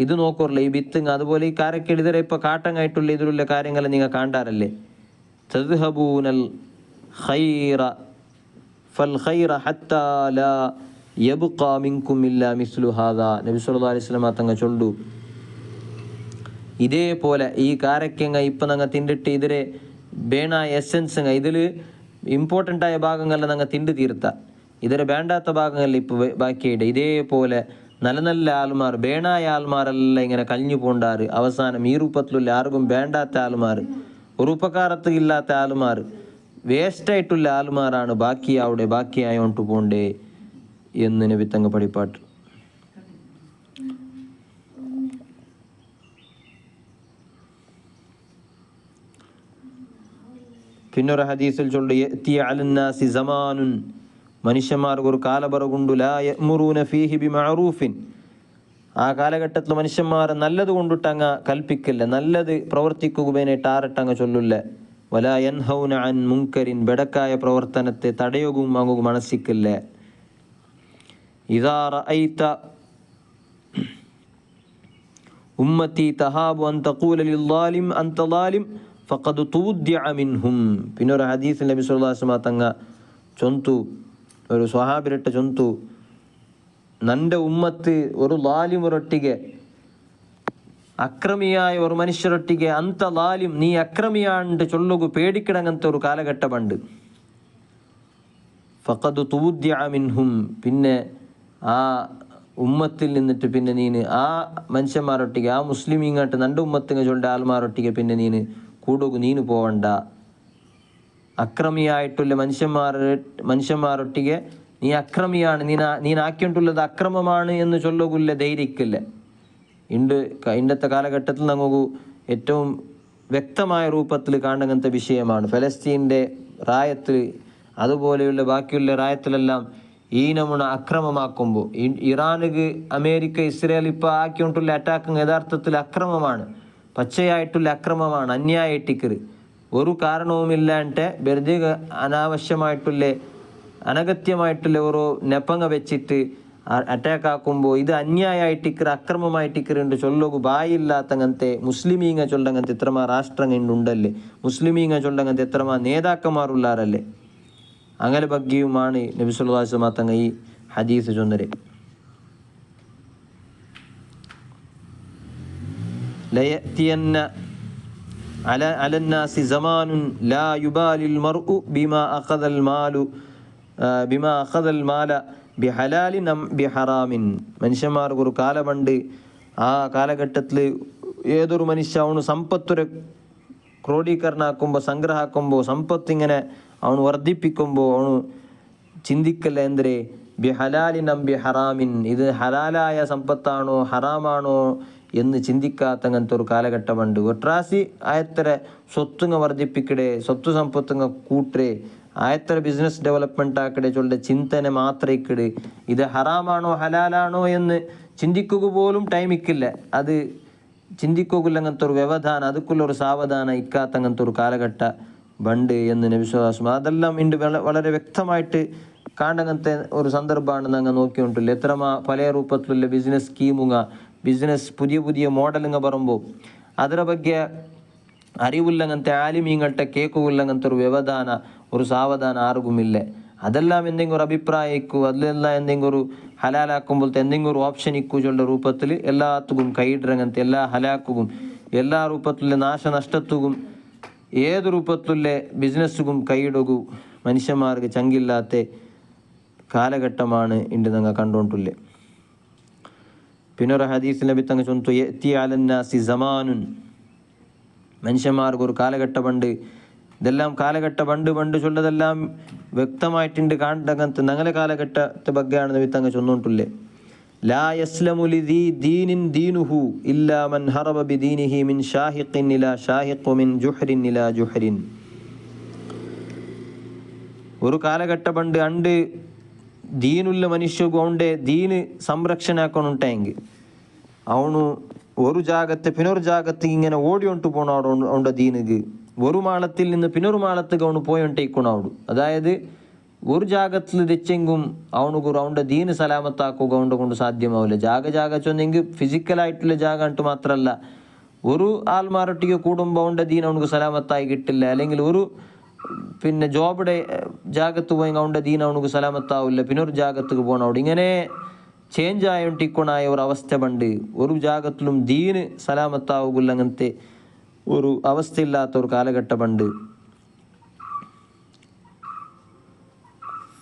ഇത് നോക്കോറില്ല ഈ വിത്തുങ്ങ. അതുപോലെ ഈ കാരക്കയുടെ ഇതിരെ ഇപ്പോൾ കാട്ടങ്ങായിട്ടുള്ള ഇതിലുള്ള കാര്യങ്ങൾ നിങ്ങൾ കാണാറല്ലേ. തദ്ഹബൂനൽ ഖൈറ ഫൽ ഖൈറ ഹത്താ ലാ യബ്ഖാ മിൻകും ഇല്ലാ മിസ്ലു ഹാദാ. നബി സല്ലല്ലാഹു അലൈഹി വസല്ലം തങ്ങ ചൊല്ലു, ഇതേപോലെ ഈ കാരക്കങ്ങ ഇപ്പം ഞങ്ങൾ തിണ്ടിട്ട് ഇതിരെ ಬೇಣಾಯ ಎಸೆನ್ಸ್ ഇതിൽ ഇമ്പോർട്ടൻ്റ് ആയ ഭാഗങ്ങളിൽ ഞങ്ങൾ തിണ്ട് തീർത്ത, ഇതിരെ വേണ്ടാത്ത ഭാഗങ്ങളിൽ ഇപ്പോൾ ബാക്കിയായിട്ട് ഇതേപോലെ നല്ല നല്ല ആൾമാർ ಬೇಣಾയ ആൾമാരെല്ലാം ഇങ്ങനെ കഴിഞ്ഞു പോണ്ടാറ്. അവസാനം ഈ രൂപത്തിലുള്ള ആർക്കും വേണ്ടാത്ത ആൾമാർ, ഒരു ഉപകാരത്തിലില്ലാത്ത ആൾമാർ, വേസ്റ്റായിട്ടുള്ള ആൾമാരാണ് ബാക്കിയായോണ്ട് പോണ്ടേ എന്ന് നബി തങ്ങ പഠിപ്പാട്ട്. പിന്നൊരു ഹദീസിൽ ചൊല്ലു, യഅതി അലന്നാസി സമാനുൻ, മനുഷ്യന്മാർക്ക് ഒരു കാലബറകുണ്ടു, ലാ യഅ്മുറൂന ഫീഹി ബിമഅറൂഫിൻ, ആ കാലഘട്ടത്തിൽ മനുഷ്യന്മാർ നല്ലത് കൊണ്ടിട്ടങ്ങ കൽപ്പിക്കില്ല, നല്ലത് പ്രവർത്തിക്കുകയായിട്ട് ആരട്ടങ്ങ ചൊല്ലില്ല. വലാ യൻഹൗന അൻ മുൻകരിൻ, ബെടക്കായ പ്രവർത്തനത്തെ തടയുകയും അങ്ങ് മനസ്സിക്കില്ല. ഇദാ റഅയ്ത ഉമ്മത്തി തഹാബു അൻ തഖൂല ലിൽളാലിം അൻത ളാലിം ഫഖദ് തുദ്ദിഅ മിൻഹും. പിന്നെ ഒരു ഹദീസിൽ നബി സല്ലല്ലാഹു അലൈഹി വസല്ലം തങ്ങ ചൊന്തു, ഒരു സ്വഹാബിരട്ട ചൊന്തു, നൻ്റെ ഉമ്മത്ത് ഒരു ലാലിമൊരൊട്ടിಗೆ, അക്രമിയായ ഒരു മനുഷ്യരൊട്ടിಗೆ അന്ത ലാലിം, നീ അക്രമിയാണ്ട് ചൊല്ലുക പേടിക്കിടങ്ങനത്തെ ഒരു കാലഘട്ട പണ്ട്. ഫഖദ് തുദ്ദിഅ മിൻഹും, പിന്നെ ആ ഉമ്മത്തിൽ നിന്നിട്ട് പിന്നെ നീന് ആ മനുഷ്യന്മാരൊട്ടിಗೆ, ആ മുസ്ലിമീങ്ങാട്ട് നൻ്റെ ഉമ്മത്തിങ്ങ ചൊല്ലിയ ആൾമാരൊട്ടിಗೆ പിന്നെ നീന് കൂടുക, നീന് പോവണ്ട. അക്രമിയായിട്ടുള്ള മനുഷ്യന്മാരൊട്ടിಗೆ നീ അക്രമിയാണ്, നീനാക്കിയിട്ടുള്ളത് അക്രമമാണ് എന്ന് ചൊല്ലുകില്ല, ധൈര്യക്കില്ല. ഇന്നത്തെ കാലഘട്ടത്തിൽ നമുക്ക് ഏറ്റവും വ്യക്തമായ രൂപത്തിൽ കാണുന്നത്തെ വിഷയമാണ്. ഫലസ്തീൻ്റെ റായത്തിൽ അതുപോലെയുള്ള ബാക്കിയുള്ള റായത്തിലെല്ലാം ഈ നമ്മുടെ അക്രമമാക്കുമ്പോൾ, ഇറാനുക്ക് അമേരിക്ക ഇസ്രയേൽ ഇപ്പോൾ ആക്കിക്കൊണ്ടുള്ള അറ്റാക്കിങ് യഥാർത്ഥത്തിൽ അക്രമമാണ്, പച്ചയായിട്ടുള്ള അക്രമമാണ്, അന്യായിട്ടിക്കറ്. ഒരു കാരണവുമില്ലാണ്ട് വെറുതെ അനാവശ്യമായിട്ടുള്ള അനഗത്യമായിട്ടുള്ള ഓരോ നെപ്പങ്ങ വെച്ചിട്ട് അറ്റാക്ക് ആക്കുമ്പോൾ ഇത് അന്യായിട്ടിക്കറ്, അക്രമമായിട്ടിക്കറുണ്ട് ചൊല്ലുക ബായില്ലാത്തങ്ങനത്തെ മുസ്ലിമീങ്ങ ചൊല്ലങ്ങനത്തെ എത്രമാ രാഷ്ട്രങ്ങൾ ഉണ്ടല്ലേ, മുസ്ലിമീങ്ങ ചൊല്ലങ്ങനത്തെ എത്രമാ നേതാക്കന്മാരുള്ളാരല്ലേ. അങ്ങനെ ബഗ്ഗിയുമാണ് നബി സല്ലല്ലാഹു അലൈഹി വസല്ലം തങ്ങ ഈ ഹദീസ് ചൊന്നരെ. ലയഅതിയന്ന അലന്നാസി സമാനുൻ ലാ യുബാലിൽ മർഉ ബിമാ അഖദൽ മാല ബിഹലാലിൻ അം ബിഹറാമിൻ. മനുഷ്യന്മാർക്ക് ഒരു കാലമുണ്ട്, ആ കാലഘട്ടത്തിൽ ഏതൊരു മനുഷ്യ അവന് സമ്പത്തൊരു ക്രോഡീകരണമാക്കുമ്പോൾ, സംഗ്രഹമാക്കുമ്പോൾ, സമ്പത്തിങ്ങനെ അവന് വർദ്ധിപ്പിക്കുമ്പോൾ അവന് ചിന്തിക്കല്ല എന്തേ ബിഹലാലിൻ അം ബിഹറാമിൻ, ഇത് ഹലാലായ സമ്പത്താണോ ഹറാമാണോ എന്ന് ചിന്തിക്കാത്തങ്ങനത്തെ ഒരു കാലഘട്ടമുണ്ട്. ഒട്രാസി ആയത്ര സ്വത്തുങ്ങ വർദ്ധിപ്പിക്കടേ, സ്വത്ത് സമ്പത്തുങ്ങ കൂട്ടേ, ആയത്ര ബിസിനസ് ഡെവലപ്മെൻ്റ് ആക്കടെ ചൊല്ലെ ചിന്തനെ മാത്രം ഇക്കട്, ഇത് ഹറാമാണോ ഹലാലാണോ എന്ന് ചിന്തിക്കുക പോലും ടൈമിക്കില്ല. അത് ചിന്തിക്കുകയില്ല, അങ്ങനത്തെ ഒരു വ്യവധാനം, അതുക്കുള്ളൊരു സാവധാനം ഇക്കാത്തങ്ങനത്തെ ഒരു കാലഘട്ട ബണ്ട് എന്ന് നബി സല്ലല്ലാഹു അലൈഹി വസല്ലം അതെല്ലാം ഇണ്ട് വളരെ വ്യക്തമായിട്ട് കാണങ്ങനത്തെ ഒരു സന്ദർഭമാണ് ഞങ്ങൾ നോക്കിക്കൊണ്ടില്ല. എത്രമാ പല രൂപത്തിലുള്ള ബിസിനസ് സ്കീമുങ്ങ, ബിസിനസ് പുതിയ മോഡലുങ്ങ പറയുമ്പോൾ ಅದರ ಬಗ್ಗೆ അറിവില്ലങ്ങനത്തെ ആലിമീങ്ങളുടെ കേൾക്കുവില്ലങ്ങനത്തെ ഒരു വ്യവധാന ഒരു സാവധാനം ആർക്കുമില്ല. അതെല്ലാം എന്തെങ്കിലും ഒരു അഭിപ്രായം ഇക്കൂ, അതിലെല്ലാം എന്തെങ്കിലും ഒരു ഹലാലാക്കുമ്പോഴത്തെ എന്തെങ്കിലും ഒരു ഓപ്ഷൻ ഇക്കൂച്ചുള്ള രൂപത്തിൽ എല്ലാത്തും കൈയിടങ്ങനത്തെ എല്ലാ ഹലാക്കും എല്ലാ രൂപത്തിലുള്ള നാശനഷ്ടത്തും ഏത് രൂപത്തിലുള്ള ബിസിനസ്സും കൈയിടകൂ മനുഷ്യന്മാർക്ക് ചങ്കില്ലാത്ത കാലഘട്ടമാണ് ഇന്ന് ഞങ്ങൾ കണ്ടുകൊണ്ടില്ലേ. പിന്നെ ഒരു ഹദീസിൽ നബി തങ്ങൾ ചൊന്നു, യഅതി അലന്നാസി സമാനുൻ, മനുഷ്യന്മാർക്ക് ഒരു കാലഘട്ടമുണ്ട്. ഇതെല്ലാം കാലഘട്ട പണ്ട് ചൊല്ലതെല്ലാം വ്യക്തമായിട്ടുണ്ട് കാണങ്ങനത്തെ ഞങ്ങളെ കാലഘട്ടത്തെ ബഗ്ഗെയാണ് നബി തങ്ങൾ ചൊന്നുകൊണ്ടില്ലേ. ലാ യസ്ലമു ലിദീ ദീനിൻ ദീനുഹു ഇല്ലാ മൻ ഹറബ ബിദീനിഹി മിൻ ഷാഹിഖിൻ ഇലാ ഷാഹിഖ് മിൻ ജുഹ്രിൻ ഇലാ ജുഹ്രിൻ. ഒരു കാലഘട്ട പണ്ട് അണ്ട് ദീനുള്ള മനുഷ്യಗೂ അവൻ്റെ ദീന് സംരക്ഷಣ ಹಾಕೊಂಡುಂಟಾയെങ്കിൽ ಅವನು ഒരു ജാഗത്തെ പിന്നൊരു ജാഗത്തേക്ക് ഇങ്ങനെ ഓടിയൊണ്ടു പോകണം അവൻ്റെ ദീനിക്ക്. ഒരു മാളത്തിൽ നിന്ന് പിന്നൊരു മാളത്തേക്ക് അവന് പോയോണ്ടേക്കണം അവിടെ. അതായത് ഒരു ജാഗത്തിൽ തെച്ചെങ്കും അവനുക്ക് അവൻ്റെ ദീന് സലാമത്താക്കുക അവൻ്റെ കൊണ്ട് സാധ്യമാവില്ല. ജാഗ ചൊന്നെങ്കിൽ ഫിസിക്കലായിട്ടുള്ള ജാഗ എന്നിട്ട് മാത്രമല്ല, ഒരു ആൾമാരൊട്ടിക്ക് കൂടുമ്പോൾ അവൻ്റെ ദീൻ അവനക്ക് സലാമത്തായി കിട്ടില്ല. അല്ലെങ്കിൽ ഒരു പിന്നെ ജോബിടെ ജാഗത്ത് പോയെങ്കിൽ അവൻ്റെ ദീൻ അവനക്ക് സലാമത്താവില്ല, പിന്നൊരു ജാഗത്തേക്ക് പോകണം അവിടെ. ഇങ്ങനെ ചേഞ്ച് ആയോണ്ടിക്കൊണ്ടായ ഒരു അവസ്ഥ പണ്ട്. ഒരു ജാഗത്തിലും ദീന് സലാമത്താവുകില്ല, അങ്ങനത്തെ ഒരു അവസ്ഥയില്ലാത്ത ഒരു കാലഘട്ട പണ്ട്.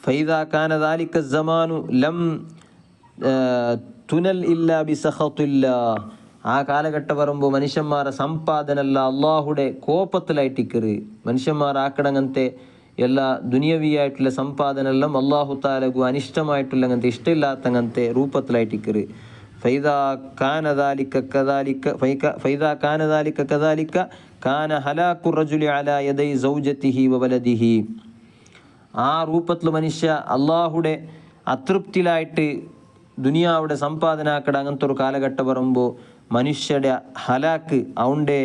ഫൈദാ കാന ദാലിക സമാനു ലം തുനൽ ഇല്ലാ ബിസഖത്തില്ലാ. ആ കാലഘട്ടം വരുമ്പോൾ മനുഷ്യന്മാരെ സമ്പാദനല്ല അള്ളാഹുടെ കോപത്തിലായിട്ടിക്കറ്. മനുഷ്യന്മാരാക്കടങ്ങനത്തെ എല്ലാ ദുനിയവിയായിട്ടുള്ള സമ്പാദനെല്ലാം അള്ളാഹു താലകു അനിഷ്ടമായിട്ടുള്ള അങ്ങനത്തെ ഇഷ്ടമില്ലാത്തങ്ങനത്തെ രൂപത്തിലായിട്ടിക്കറ്. ഫൈദാ കാന ദാലിക കദാലിക കാന ഹലാഖു റജുലി അലാ യദൈ സൗജതിഹി വവലദിഹി. ആ രൂപത്തിൽ മനുഷ്യ അള്ളാഹുടെ അതൃപ്തിയിലായിട്ട് ദുനിയാവുടെ സമ്പാദനാക്കട അങ്ങനത്തെ ഒരു കാലഘട്ടം വരുമ്പോൾ മനുഷ്യരുടെ ഹലാക്ക്, അവൻ്റെ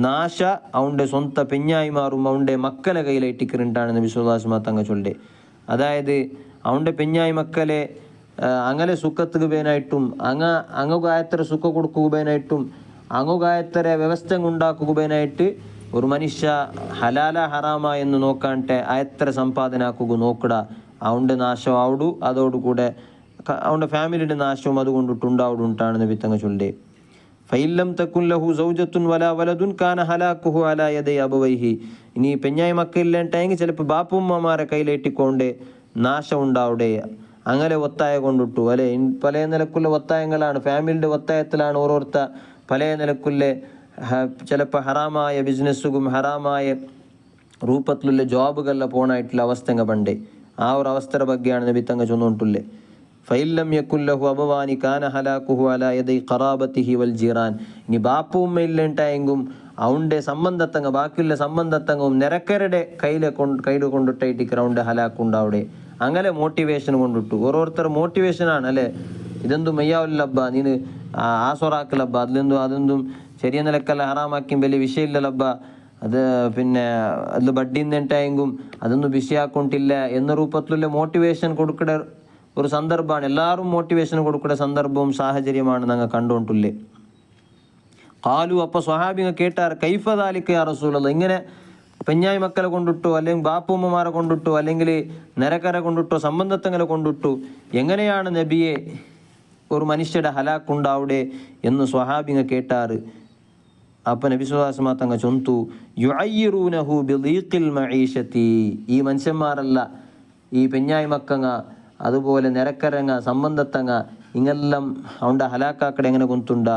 നാശ അവൻ്റെ സ്വന്തം പെഞ്ഞായിമാറും അവൻ്റെ മക്കളെ കയ്യിലേറ്റിക്കറിട്ടാണ് നബി സല്ലല്ലാഹു അലൈഹി വസല്ലം തങ്ങൾ ചൊല്ലെ. അതായത് അവൻ്റെ പെഞ്ഞായി മക്കളെ അങ്ങനെ സുഖത്തുക്ക് പേനായിട്ടും അങ്ങുകായത്തര സുഖ കൊടുക്കുകയായിട്ടും അങ്ങുകായത്തര വ്യവസ്ഥ ഉണ്ടാക്കുകയായിട്ട് ഒരു മനുഷ്യ ഹലാല ഹറാമ എന്ന് നോക്കാണ്ടെ അയത്ര സമ്പാദനാക്കുക നോക്കട. അവൻ്റെ നാശം ആവിടു, അതോടുകൂടെ അവൻ്റെ ഫാമിലിയുടെ നാശവും അതുകൊണ്ടിട്ടുണ്ടാവിടുണ്ടാണ് നബി തങ്ങൾ ചൊല്ലെ. ഫൈലം തക്കുൻ ലഹു സൗജത്തുൻ വലാ വലദുൻ കാന ഹലാക്കുഹു അലാ യദൈ അബവൈഹി. ഇനി പെഞ്ഞായി മക്കളില്ലാണ്ടെങ്കിൽ ചിലപ്പോൾ ബാപ്പുമ്മമാരെ കയ്യിലേറ്റിക്കൊണ്ട് നാശം ഉണ്ടാവിടെ. അങ്ങനെ ഒത്തായ കൊണ്ടിട്ടു അല്ലെ. പല നിലക്കുള്ള ഒത്തായങ്ങളാണ്, ഫാമിലിയുടെ ഒത്തായത്തിലാണ് ഓരോരുത്ത പല നിലക്കുള്ള ചിലപ്പോൾ ഹറാമായ ബിസിനസ്സും ഹറാമായ രൂപത്തിലുള്ള ജോബുകളിലെ പോണായിട്ടുള്ള അവസ്ഥ പണ്ടേ. ആ ഒരു അവസ്ഥയുടെ ബഗ്ഗെയാണ് നബി തങ്ങൾ ചൊന്നുകൊണ്ടുള്ളേ. ഫൈലം യക്കുല്ലഹു അബവാനി കാന ഹലാക്കുഹു അലാ യദൈ ഖറാബത്തിഹി വൽ ജീറാൻ. ഇനി ബാപ്പു ഉമ്മ ഇല്ലേണ്ടായെങ്കും അവൻ്റെ സംബന്ധത്തങ്ങ ബാക്കിയുള്ള സംബന്ധത്തങ്ങും നിരക്കരുടെ കയ്യിൽ കൊണ്ടിട്ടായിട്ടിക്കറ അവൻ്റെ ഹലാക്കുണ്ടാവിടെ. അങ്ങനെ മോട്ടിവേഷൻ കൊണ്ടിട്ടു. ഓരോരുത്തർ മോട്ടിവേഷനാണ് അല്ലേ. ഇതെന്തും മെയ്യാവില്ലബ്ബ, നീന് ആസൊറാക്കലബ്ബ, അതെന്തും ചെറിയ നിലക്കല്ല ഹറാമാക്കിയും വലിയ വിഷയമില്ലല്ലബ്ബ, അത് പിന്നെ അതിൽ ബഡ്ഡിന്നിട്ടായെങ്കും അതൊന്നും വിഷയാക്കൊണ്ടില്ല എന്ന രൂപത്തിലുള്ള മോട്ടിവേഷൻ കൊടുക്കട ഒരു സന്ദർഭമാണ്. എല്ലാവരും മോട്ടിവേഷൻ കൊടുക്കുന്ന സന്ദർഭവും സാഹചര്യമാണ് ഞങ്ങൾ കണ്ടുകൊണ്ടില്ലേ. കാലു അപ്പോൾ സ്വഹാബിങ്ങൾ കേട്ടാർ, കൈഫ ദാലിക യാ റസൂലല്ലാഹ്, ഇങ്ങനെ പെഞ്ഞായി മക്കളെ കൊണ്ടിട്ടു അല്ലെങ്കിൽ ബാപ്പുമ്മമാരെ കൊണ്ടിട്ടു അല്ലെങ്കിൽ നിരക്കരെ കൊണ്ടിട്ടോ സംബന്ധത്തങ്ങളെ കൊണ്ടിട്ടു എങ്ങനെയാണ് നബിയെ ഒരു മനുഷ്യരുടെ ഹലാക്കുണ്ടാവിടെ എന്ന് സ്വഹാബിങ്ങൾ കേട്ടാറ്. അപ്പം നബി സല്ലല്ലാഹു അലൈഹി വസല്ലം തങ്ങൾ ചൊന്തു, യുഅയ്യിറൂനഹു ബിളീഖിൽ മഈശതി. ഈ മനുഷ്യന്മാരല്ല, ഈ പെഞ്ഞായി മക്കങ്ങ അതുപോലെ നിരക്കരങ്ങ സംബന്ധത്തങ്ങ ഇങ്ങെല്ലാം അവൻ്റെ ഹലാക്കാക്കടെ എങ്ങനെ കൊണ്ടുണ്ട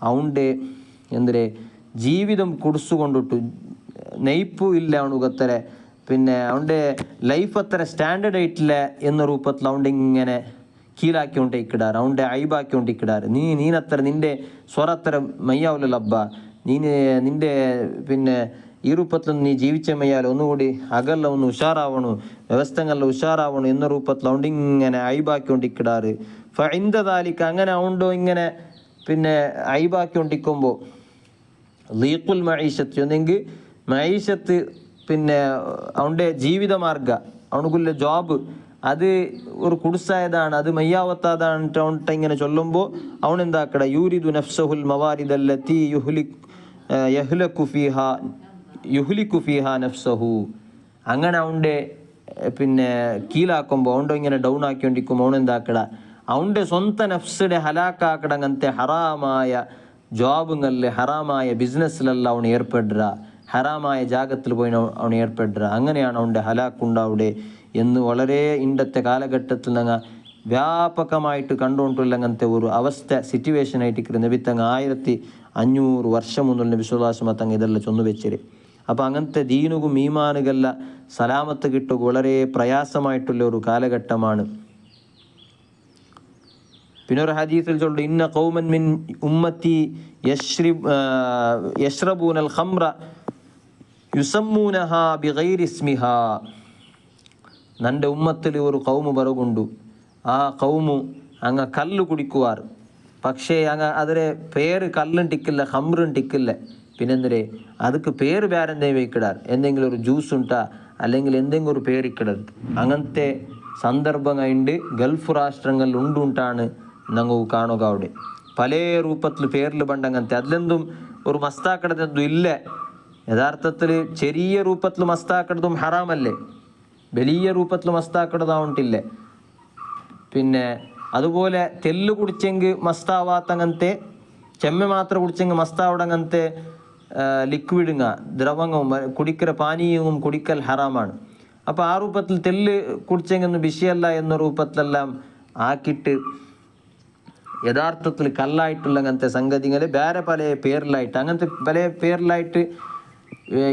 അവൻ്റെ എന്തരെ ജീവിതം കുടിച്ചുകൊണ്ടിട്ടു നെയ്പ്പു ഇല്ല അവനുകത്തരെ, പിന്നെ അവൻ്റെ ലൈഫ് അത്ര സ്റ്റാൻഡേർഡ് ആയിട്ടില്ല എന്ന രൂപത്തിൽ അവൻ്റെ ഇങ്ങനെ കീഴാക്കിക്കൊണ്ടിക്കിടാറ്, അവൻ്റെ അയബാക്കിക്കൊണ്ടിക്കിടാറ്. നീനത്ര നിൻ്റെ സ്വരത്ര മയ്യാവില്ലബ്ബ, നിൻ്റെ പിന്നെ ഈ രൂപത്തിൽ നീ ജീവിച്ച മയ്യാൽ ഒന്നുകൂടി അകല്ല ഒന്ന് ഉഷാറാവണു, വ്യവസ്ഥകളിൽ ഉഷാറാവണു എന്ന രൂപത്തിൽ അവൻ്റെ ഇങ്ങനെ അയബാക്കിക്കൊണ്ടിക്കിടാറ്. ഫഇൻദ ദാലിക അങ്ങനെ അവണ്ടോ ഇങ്ങനെ പിന്നെ അയബാക്കിക്കൊണ്ടിരിക്കുമ്പോൾ ലീഖുൽ മഈശത്ത് എന്നെങ്കിൽ മഈശത്ത് പിന്നെ അവൻ്റെ ജീവിതമാർഗ അവനക്കുള്ള ജോബ് അത് ഒരു കുടുസായതാണ്, അത് മയ്യാവത്താതാണ് അവൻട്ട് ഇങ്ങനെ ചൊല്ലുമ്പോൾ അവനെന്താക്കട യൂരിദു നഫ്സഹുൽ മവാരിദല്ലത്തി യുഹ്ലിക്കു ഫീഹാ നഫ്സഹു. അങ്ങനെ അവൻ്റെ പിന്നെ കീഴാക്കുമ്പോൾ അവൻ്റെ ഇങ്ങനെ ഡൗൺ ആക്കിക്കൊണ്ടിരിക്കുമ്പോൾ അവനെന്താക്കട അവൻ്റെ സ്വന്തം നഫ്സിടെ ഹലാക്കാക്കട അങ്ങനത്തെ ഹറാമായ ജോബുകളിൽ ഹറാമായ ബിസിനസ്സിലെല്ലാം അവൻ ഏർപ്പെടുക, ഹറാമായ ജാഗത്തിൽ പോയി അവൻ ഏർപ്പെടുക. അങ്ങനെയാണ് അവൻ്റെ ഹലാക്കുണ്ടാവിടെ എന്ന് വളരെ ഇന്നത്തെ കാലഘട്ടത്തിൽ ഞങ്ങൾ വ്യാപകമായിട്ട് കണ്ടുകൊണ്ടുള്ള അങ്ങനത്തെ ഒരു അവസ്ഥ സിറ്റുവേഷനായിട്ട് നബിത്തങ്ങ 1500 വർഷം മുതൽ നബി സല്ലല്ലാഹു അലൈഹി വസല്ലം തങ്ങ ഇതെല്ലാം ചൊന്നു വെച്ചത്. അപ്പോൾ അങ്ങനത്തെ ദീനുകും ഈമാനുകല്ല സലാമത്ത് കിട്ടുക വളരെ പ്രയാസമായിട്ടുള്ള ഒരു കാലഘട്ടമാണ്. പിന്നെ ഒരു ഹദീസിൽ ചൊല്ലു, ഇന്ന ഖൗമൻ മിൻ ഉമ്മത്തി യശ്റബൂനൽ ഖംറ യുസമ്മൂനഹാ ബിഗൈരി ഇസ്മിഹാ. നൻ്റെ ഉമ്മത്തിൽ ഒരു കൗമ് ബറകുണ്ടു, ആ കൗമു അങ്ങ് കല്ല് കുടിക്കുവാർ, പക്ഷേ അങ്ങ് അതിലെ പേര് കല്ലും ടിക്കില്ല ഹമ്രും ടിക്കില്ല, പിന്നെന്തിരെ ಅದಕ್ಕೆ പേര് ಬೇರೆಂದೇ വയ്ക്കിടാർ, എന്തെങ്കിലും ഒരു ജ്യൂസ് ഉണ്ടാ അല്ലെങ്കിൽ എന്തെങ്കിലും ഒരു പേരിക്കിടത്. അങ്ങനത്തെ സന്ദർഭങ്ങളുണ്ട് ഗൾഫ് രാഷ്ട്രങ്ങളിൽ ഉണ്ടുണ്ടാണ് ഞങ്ങൾ കാണുക. അവിടെ പല രൂപത്തിൽ പേരിൽ പണ്ടങ്ങനത്തെ അതിലെന്തും ഒരു മസ്താക്കടത്തൊന്നും ഇല്ല. യഥാർത്ഥത്തിൽ ചെറിയ രൂപത്തിൽ മസ്താക്കടതും ഹറാമല്ലേ, വലിയ രൂപത്തിൽ മസ്താക്കടതാവുണ്ടില്ലേ. പിന്നെ അതുപോലെ തെല്ല് കുടിച്ചെങ്കിൽ മസ്താവാത്തങ്ങനത്തെ, ചെമ്മ മാത്രം കുടിച്ചെങ്കിൽ മസ്താവിടങ്ങനത്തെ ലിക്വിഡുങ്ങ ദ്രവങ്ങവും കുടിക്കൽ പാനീയവും കുടിക്കൽ ഹറാമാണ്. അപ്പോൾ ആ രൂപത്തിൽ തെല്ല് കുടിച്ചെങ്കിൽ വിഷയമല്ല എന്ന രൂപത്തിലെല്ലാം ആക്കിയിട്ട് യഥാർത്ഥത്തിൽ കല്ലായിട്ടുള്ള അങ്ങനത്തെ സംഗതികൾ വേറെ പല പേരിലായിട്ട്, അങ്ങനത്തെ പല പേരിലായിട്ട്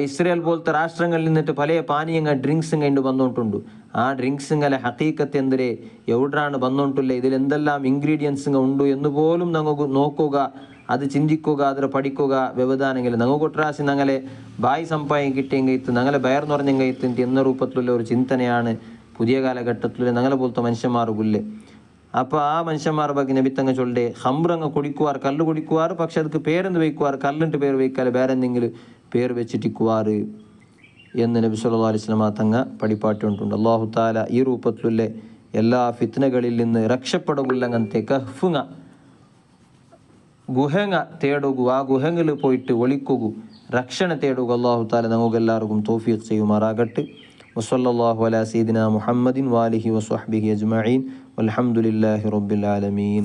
ഇസ്രയേൽ പോലത്തെ രാഷ്ട്രങ്ങളിൽ നിന്നിട്ട് പല പാനീയങ്ങൾ ഡ്രിങ്ക്സും കണ്ട് വന്നോണ്ടുണ്ട്. ആ ഡ്രിങ്ക്സുങ്ങളെ ഹക്കീക്കത്ത് എന്തിരെ എവിടാണ് വന്നോണ്ടില്ല, ഇതിലെന്തെല്ലാം ഇൻഗ്രീഡിയൻസുകൾ ഉണ്ട് എന്ന് പോലും നമുക്ക് നോക്കുക, അത് ചിന്തിക്കുക, അതിൽ പഠിക്കുക. വ്യവധാനങ്ങൾ ഞങ്ങൾക്ക് ഒട്ടരാശി ഞങ്ങളെ ബായി സമ്പായം കിട്ടിയെങ്കിൽ ഞങ്ങളെ ബയർ നിറഞ്ഞെങ്കിൽ എന്ന രൂപത്തിലുള്ള ഒരു ചിന്തനയാണ് പുതിയ കാലഘട്ടത്തിൽ ഞങ്ങളെ പോലത്തെ മനുഷ്യന്മാർക്കില്ലേ. അപ്പോൾ ആ മനുഷ്യന്മാരുടെ ಬಗ್ಗೆ നബിത്തങ്ങ ചൊല്ലേ ഹംറങ്ങ് കുടിക്കുവാർ, കല്ല് കുടിക്കുവാർ, പക്ഷെ ಅದಕ್ಕೆ പേരെന്ത് വയ്ക്കുവാർ, കല്ലിൻ്റെ പേര് വയ്ക്കാതെ വേറെ എന്തെങ്കിലും പേര് വെച്ചിട്ടിക്കുവാർ എന്ന് നബി സല്ലല്ലാഹു അലൈഹി വസല്ലം തങ്ങ പടിപ്പാട്ടുണ്ട്. അല്ലാഹു തആല ഈ രൂപത്തിലുള്ള എല്ലാ ഫിത്നകളിൽ നിന്ന് രക്ഷപ്പെടുകങ്ങനത്തെ കഹ്ഫുങ്ങ ഗുഹങ്ങ തേടുകു, ആ ഗുഹങ്ങളിൽ പോയിട്ട് ഒളിക്കുകു, രക്ഷണ തേടുക. അല്ലാഹു തആല നമുക്കെല്ലാവർക്കും തൗഫീഖ് ചെയ്യുമാറാകട്ടെ. വസല്ലല്ലാഹു അലാ സയ്യിദിനാ മുഹമ്മദിൻ വാലിഹി വസ്വഹ്ബിഹി അജ്മഈൻ വൽഹംദുലില്ലാഹി റബ്ബിൽ ആലമീൻ.